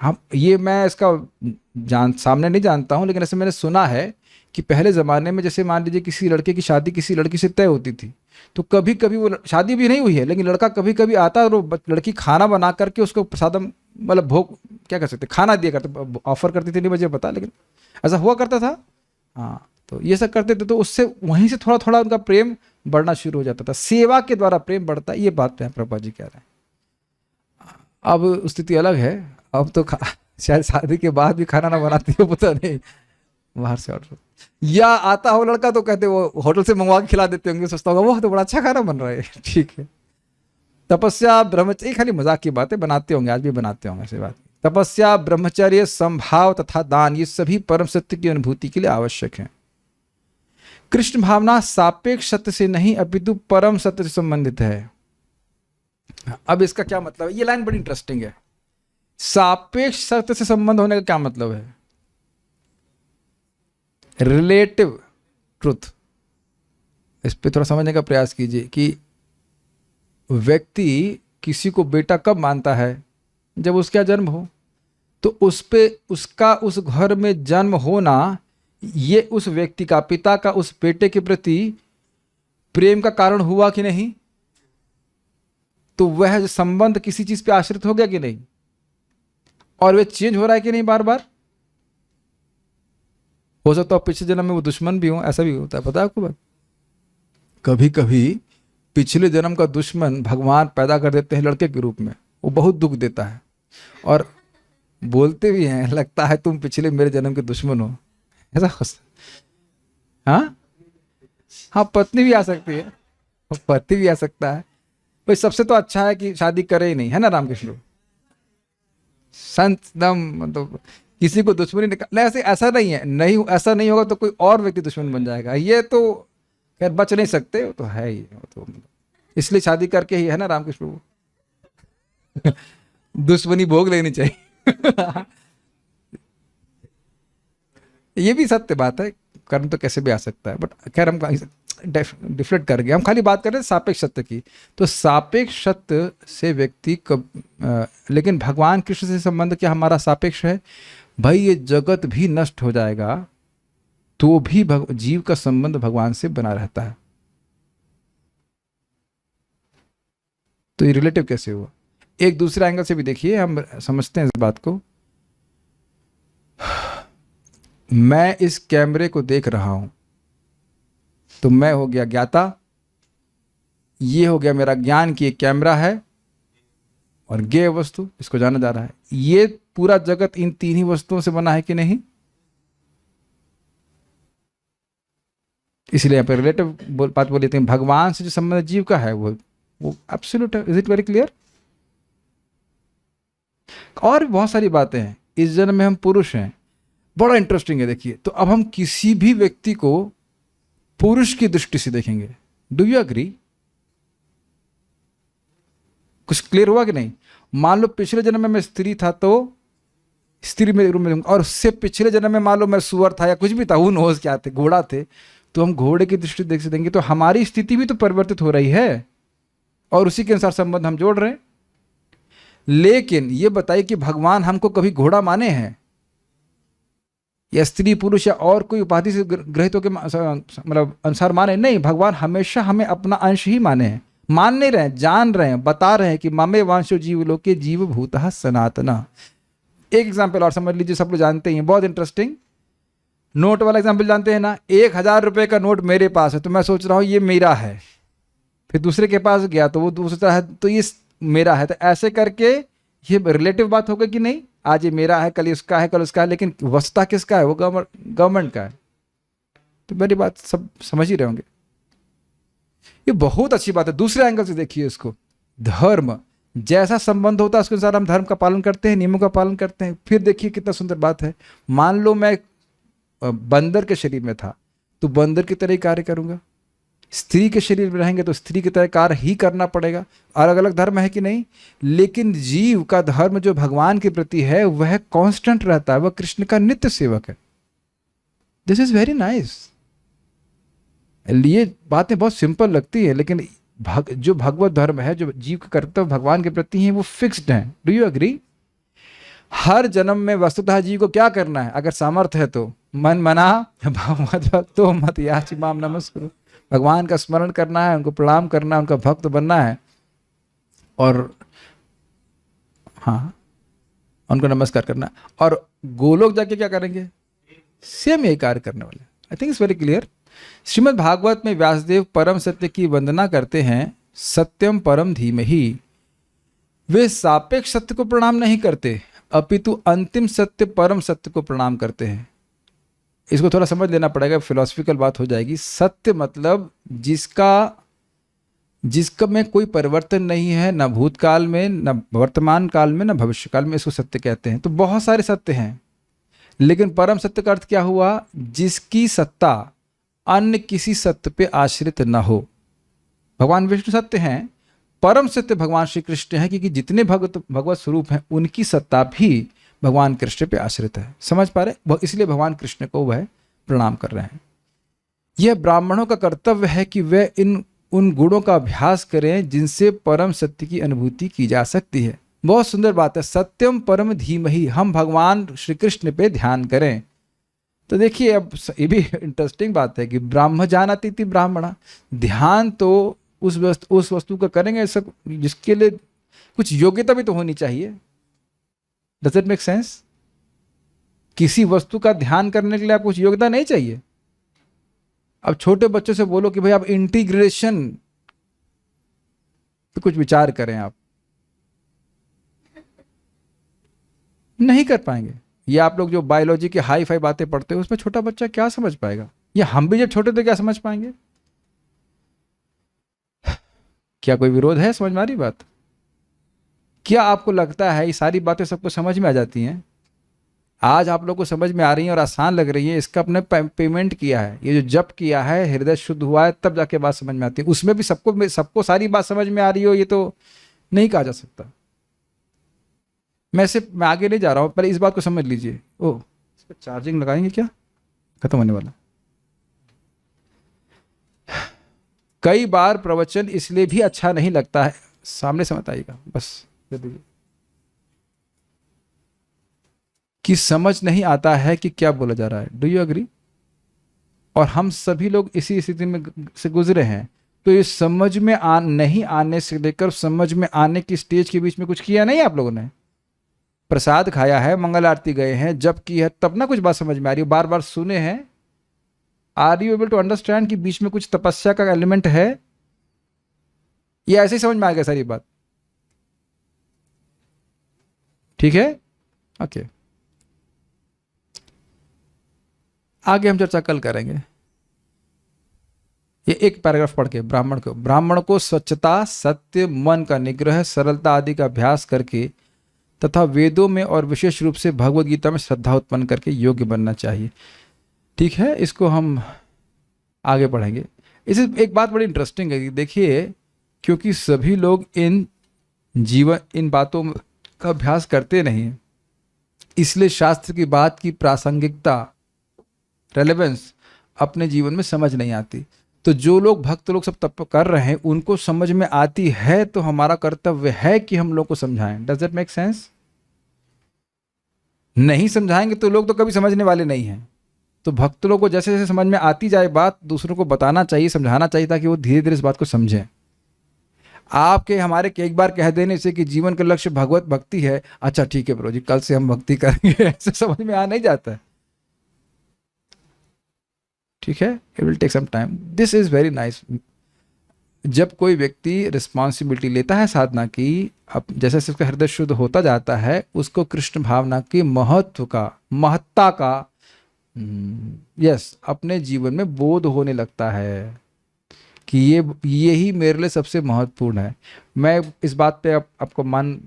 हम ये, मैं इसका सामने नहीं जानता हूं, लेकिन ऐसे मैंने सुना है कि पहले ज़माने में जैसे मान लीजिए किसी लड़के की शादी किसी लड़की से तय होती थी, तो कभी कभी वो शादी भी नहीं हुई है लेकिन लड़का कभी कभी आता और वो लड़की खाना बना करके उसको प्रसादम, मतलब भोग क्या कर सकते, खाना दिया करते, ऑफर करती थी, नहीं मुझे पता, लेकिन ऐसा हुआ करता था। हाँ, तो ये सब करते थे, तो उससे वहीं से थोड़ा थोड़ा उनका प्रेम बढ़ना शुरू हो जाता था। सेवा के द्वारा प्रेम बढ़ता है, ये बात प्रभुपाद जी कह रहे हैं। अब स्थिति अलग है, अब तो शायद शादी के बाद भी खाना ना बनाती हो, पता नहीं, बाहर से ऑर्डर, या आता हो लड़का तो कहते वो होटल से मंगवा के खिला देते होंगे, सोचता होगा वो तो बड़ा अच्छा खाना बन रहा है। ठीक है, तपस्या ब्रह्मचर्य, खाली मजाक की बातें बनाते होंगे, आज भी बनाते होंगे ऐसी बात। तपस्या, ब्रह्मचर्य, संभाव तथा दान, ये सभी परम सत्य की अनुभूति के लिए आवश्यक है। कृष्ण भावना सापेक्ष सत्य से नहीं अपितु परम सत्य से संबंधित है। अब इसका क्या मतलब है? ये लाइन बड़ी इंटरेस्टिंग है। सापेक्ष सत्य से संबंध होने का क्या मतलब है? रिलेटिव ट्रुथ, इस पे थोड़ा समझने का प्रयास कीजिए कि व्यक्ति किसी को बेटा कब मानता है? जब उसका जन्म हो। तो उस पे उसका उस घर में जन्म होना, ये उस व्यक्ति का, पिता का उस बेटे के प्रति प्रेम का कारण हुआ कि नहीं? तो वह संबंध किसी चीज पे आश्रित हो गया कि नहीं? और वह चेंज हो रहा है कि नहीं बार बार? हो सकता है पिछले जन्म में वो दुश्मन भी हो, ऐसा भी होता है, पता है आपको बात? कभी कभी पिछले जन्म का दुश्मन भगवान पैदा कर देते हैं लड़के के रूप में, वो बहुत दुख देता है, और बोलते भी हैं, लगता है तुम पिछले मेरे जन्म के दुश्मन हो, ऐसा हो सकता। हाँ हाँ, पत्नी भी आ सकती है, पति भी आ सकता है। भाई सबसे तो अच्छा है कि शादी करे ही नहीं, है ना रामकृष्ण? संत दम, मतलब किसी को दुश्मनी निकाल, ऐसे ऐसा नहीं है, नहीं ऐसा नहीं होगा तो कोई और व्यक्ति दुश्मन बन जाएगा, ये तो खैर बच नहीं सकते, वो तो है ही, वो तो इसलिए शादी करके ही, है ना रामकृष्ण? दुश्मनी भोग लेनी चाहिए। ये भी सत्य बात है, कर्म तो कैसे भी आ सकता है, बट खैर हम डिफरेंट कर गए, हम खाली बात कर रहे हैं सापेक्ष सत्य की। तो सापेक्ष सत्य से व्यक्ति कब, लेकिन भगवान कृष्ण से संबंध क्या हमारा सापेक्ष है? भाई ये जगत भी नष्ट हो जाएगा तो भी जीव का संबंध भगवान से बना रहता है। तो ये रिलेटिव कैसे हुआ? एक दूसरे एंगल से भी देखिए, हम समझते हैं इस बात को। मैं इस कैमरे को देख रहा हूं तो मैं हो गया ज्ञाता, ये हो गया मेरा ज्ञान कि एक कैमरा है और ज्ञेय वस्तु इसको जाना जा रहा है। ये पूरा जगत इन तीन ही वस्तुओं से बना है कि नहीं? इसलिए यहाँ पर रिलेटिव बात बोल लेते हैं, भगवान से जो संबंध जीव का है वो एब्सोल्यूट है। Is it very clear? और बहुत सारी बातें हैं। इस जन्म में हम पुरुष हैं, बड़ा इंटरेस्टिंग है। देखिए, तो अब हम किसी भी व्यक्ति को पुरुष की दृष्टि से देखेंगे। Do you agree? कुछ क्लियर हुआ कि नहीं? मान लो पिछले जन्म में मैं स्त्री था तो स्त्री में रूम में, और उससे पिछले जन्म में मान लो मैं सुअर था या कुछ भी था, नोज क्या थे, घोड़ा थे, तो हम घोड़े की दृष्टि देख देंगे। तो हमारी स्थिति भी तो परिवर्तित हो रही है और उसी के अनुसार संबंध हम जोड़ रहे हैं। लेकिन ये बताइए कि भगवान हमको कभी घोड़ा माने हैं या स्त्री पुरुष या और कोई उपाधि से ग्रहित होकर मतलब अनुसार माने? नहीं, भगवान हमेशा हमें अपना अंश ही माने हैं, मान नहीं रहे हैं, जान रहे हैं, बता रहे हैं कि ममे वांशो जीवलोके जीव भूतः सनातना। एक एग्जाम्पल और समझ लीजिए, सब लोग जानते ही हैं, बहुत इंटरेस्टिंग। नोट वाला एग्जाम्पल जानते हैं ना, 1,000 रुपए का नोट मेरे पास है तो मैं सोच रहा हूँ ये मेरा है, फिर दूसरे के पास गया तो वो दूसरा है तो ये मेरा है, तो ऐसे करके ये रिलेटिव बात हो गई कि नहीं, आज ये मेरा है, कल उसका है, कल उसका है, लेकिन वस्तुतः किसका है, वो गवर्नमेंट का है। तो मेरी बात सब समझ ही रहे होंगे। ये बहुत अच्छी बात है। दूसरे एंगल से देखिए इसको, धर्म जैसा संबंध होता है उसके अनुसार हम धर्म का पालन करते हैं, नियमों का पालन करते हैं। फिर देखिए कितना सुंदर बात है, मान लो मैं बंदर के शरीर में था तो बंदर की तरह ही कार्य करूंगा, स्त्री के शरीर में रहेंगे तो स्त्री की तरह कार्य ही करना पड़ेगा। अलग अलग धर्म है कि नहीं, लेकिन जीव का धर्म जो भगवान के प्रति है वह कांस्टेंट रहता है, वह कृष्ण का नित्य सेवक है। This is very nice. ये बातें बहुत सिंपल लगती है, लेकिन जो भगवत धर्म है, जो जीव के कर्तव्य भगवान के प्रति हैं, वो फिक्स्ड हैं। Do you agree? हर जन्म में वस्तुतः जीव को क्या करना है, अगर सामर्थ्य है तो, मन मना भगवत भक्तो मत याचि माम नमस्कुरु, भगवान का स्मरण करना है, उनको प्रणाम करना है, उनका भक्त बनना है, और हाँ उनको नमस्कार करना है। और गोलोक जाके क्या करेंगे, सेम यही कार्य करने वाले। I think it's very clear. Shrimad Bhagwat में व्यासदेव परम सत्य की वंदना करते हैं, सत्यम परम धीमहि। वे सापेक्ष सत्य को प्रणाम नहीं करते, अपितु अंतिम सत्य परम सत्य को प्रणाम करते हैं। इसको थोड़ा समझ लेना पड़ेगा, फिलोसफिकल बात हो जाएगी। सत्य मतलब जिसका में कोई परिवर्तन नहीं है, न भूतकाल में, न वर्तमान काल में, न भविष्य काल में, इसको सत्य कहते हैं। तो बहुत सारे सत्य हैं, लेकिन परम सत्य का अर्थ क्या हुआ, जिसकी सत्ता अन्य किसी सत्य पे आश्रित न हो। भगवान विष्णु सत्य हैं, परम सत्य भगवान श्री कृष्ण हैं, क्योंकि जितने भगवत स्वरूप हैं उनकी सत्ता भी भगवान कृष्ण पे आश्रित है। समझ पा रहे, इसलिए भगवान कृष्ण को वह प्रणाम कर रहे हैं। यह ब्राह्मणों का कर्तव्य है कि वे उन गुणों का अभ्यास करें जिनसे परम सत्य की अनुभूति की जा सकती है। बहुत सुंदर बात है, सत्यम परम धीमहि, हम भगवान श्री कृष्ण पे ध्यान करें। तो देखिए अब ये भी इंटरेस्टिंग बात है कि ब्राह्म जानति इति ब्राह्मणा, ध्यान तो उस वस्तु का करेंगे सब जिसके लिए कुछ योग्यता भी तो होनी चाहिए। Does it make sense? किसी वस्तु का ध्यान करने के लिए आपको कुछ योग्यता नहीं चाहिए। अब छोटे बच्चों से बोलो कि भाई आप इंटीग्रेशन पे कुछ विचार करें, आप नहीं कर पाएंगे। ये आप लोग जो बायोलॉजी की हाई फाई बातें पढ़ते हो उसमें छोटा बच्चा क्या समझ पाएगा, या हम भी जब छोटे थे क्या समझ पाएंगे? क्या कोई विरोध है? समझ में आ रही बात? क्या आपको लगता है ये सारी बातें सबको समझ में आ जाती हैं? आज आप लोग को समझ में आ रही हैं और आसान लग रही है, इसका अपने पेमेंट किया है, ये जो जप किया है, हृदय शुद्ध हुआ है, तब जाके बात समझ में आती है। उसमें भी सबको सारी बात समझ में आ रही हो ये तो नहीं कहा जा सकता। मैं आगे नहीं जा रहा हूं, पहले इस बात को समझ लीजिए। ओह, इस पर चार्जिंग लगाएंगे क्या? खत्म होने वाला। कई बार प्रवचन इसलिए भी अच्छा नहीं लगता है, सामने से मत आइएगा, बस दे दीजिए, कि समझ नहीं आता है कि क्या बोला जा रहा है। Do you agree? और हम सभी लोग इसी स्थिति में से गुजरे हैं। तो ये समझ में नहीं आने से लेकर समझ में आने की स्टेज के बीच में कुछ किया नहीं आप लोगों ने। प्रसाद खाया है, मंगल आरती गए हैं, जप की है, तब ना कुछ बात समझ में आ रही है, बार बार सुने हैं। Are you able to understand कि बीच में कुछ तपस्या का एलिमेंट है? ये ऐसे ही समझ में आ गया सारी बात? ठीक है, ओके। आगे हम चर्चा कल करेंगे। ये एक पैराग्राफ पढ़ के ब्राह्मण को स्वच्छता, सत्य, मन का निग्रह, सरलता आदि का अभ्यास करके तथा वेदों में और विशेष रूप से भगवद गीता में श्रद्धा उत्पन्न करके योग्य बनना चाहिए। ठीक है, इसको हम आगे पढ़ेंगे। इसे एक बात बड़ी इंटरेस्टिंग है कि देखिए, क्योंकि सभी लोग इन बातों का अभ्यास करते नहीं, इसलिए शास्त्र की बात की प्रासंगिकता, रेलेवेंस अपने जीवन में समझ नहीं आती। तो जो लोग भक्त लोग सब तप कर रहे हैं उनको समझ में आती है, तो हमारा कर्तव्य है कि हम लोग को समझाएं। Does it make sense? नहीं समझाएंगे तो लोग तो कभी समझने वाले नहीं हैं। तो भक्त लोग को जैसे जैसे समझ में आती जाए बात, दूसरों को बताना चाहिए, समझाना चाहिए, ताकि वो धीरे धीरे इस बात को समझें। आपके हमारे के एक बार कह देने से कि जीवन का लक्ष्य भगवत भक्ति है, अच्छा ठीक है ब्रो जी कल से हम भक्ति करेंगे, ऐसे समझ में आ नहीं जाता है। ठीक है, it will take some time, this is very nice. जब कोई व्यक्ति रिस्पॉन्सिबिलिटी लेता है साधना की, अब जैसे जैसे उसका हृदय शुद्ध होता जाता है, उसको कृष्ण भावना की महत्व का, महत्ता का यस अपने जीवन में बोध होने लगता है कि ये ही मेरे लिए सबसे महत्वपूर्ण है। मैं इस बात पे आपको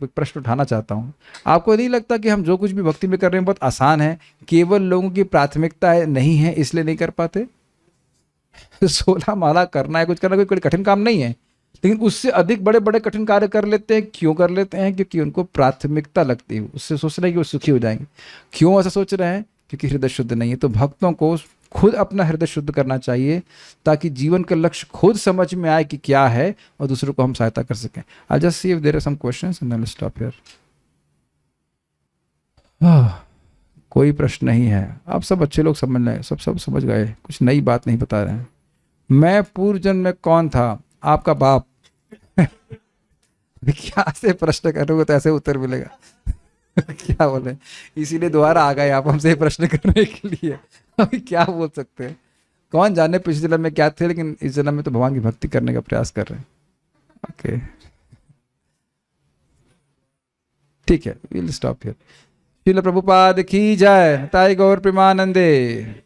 प्रश्न उठाना चाहता हूँ। आपको नहीं लगता कि हम जो कुछ भी भक्ति में कर रहे हैं बहुत आसान है, केवल लोगों की प्राथमिकता नहीं है इसलिए नहीं कर पाते? 16 माला करना है, कुछ करना कोई कठिन काम नहीं है, लेकिन उससे अधिक बड़े बड़े कठिन कार्य कर लेते हैं। क्यों कर लेते हैं? क्योंकि उनको प्राथमिकता लगती है, उससे सोच रहे हैं कि वो सुखी हो जाएंगे। क्यों ऐसा सोच रहे हैं? क्योंकि हृदय शुद्ध नहीं है। तो भक्तों को खुद अपना हृदय शुद्ध करना चाहिए ताकि जीवन का लक्ष्य खुद समझ में आए कि क्या है और दूसरों को हम सहायता कर सकें। I just see if there are some questions and I will stop here. कोई प्रश्न नहीं है, आप सब अच्छे लोग समझ रहे हैं, सब समझ गए, कुछ नई बात नहीं बता रहे हैं। मैं पूर्व जन्म में कौन था? आपका बाप। क्या से प्रश्न करोगे तो ऐसे उत्तर मिलेगा। क्या बोले, इसीलिए दोबारा आ गए आप हमसे प्रश्न करने के लिए। अभी क्या बोल सकते हैं, कौन जाने पिछले जन्म में क्या थे, लेकिन इस जन्म में तो भगवान की भक्ति करने का प्रयास कर रहे हैं। ओके ठीक है, will stop here. Srila Prabhupada की जय। ताई गौर प्रेमानंदे।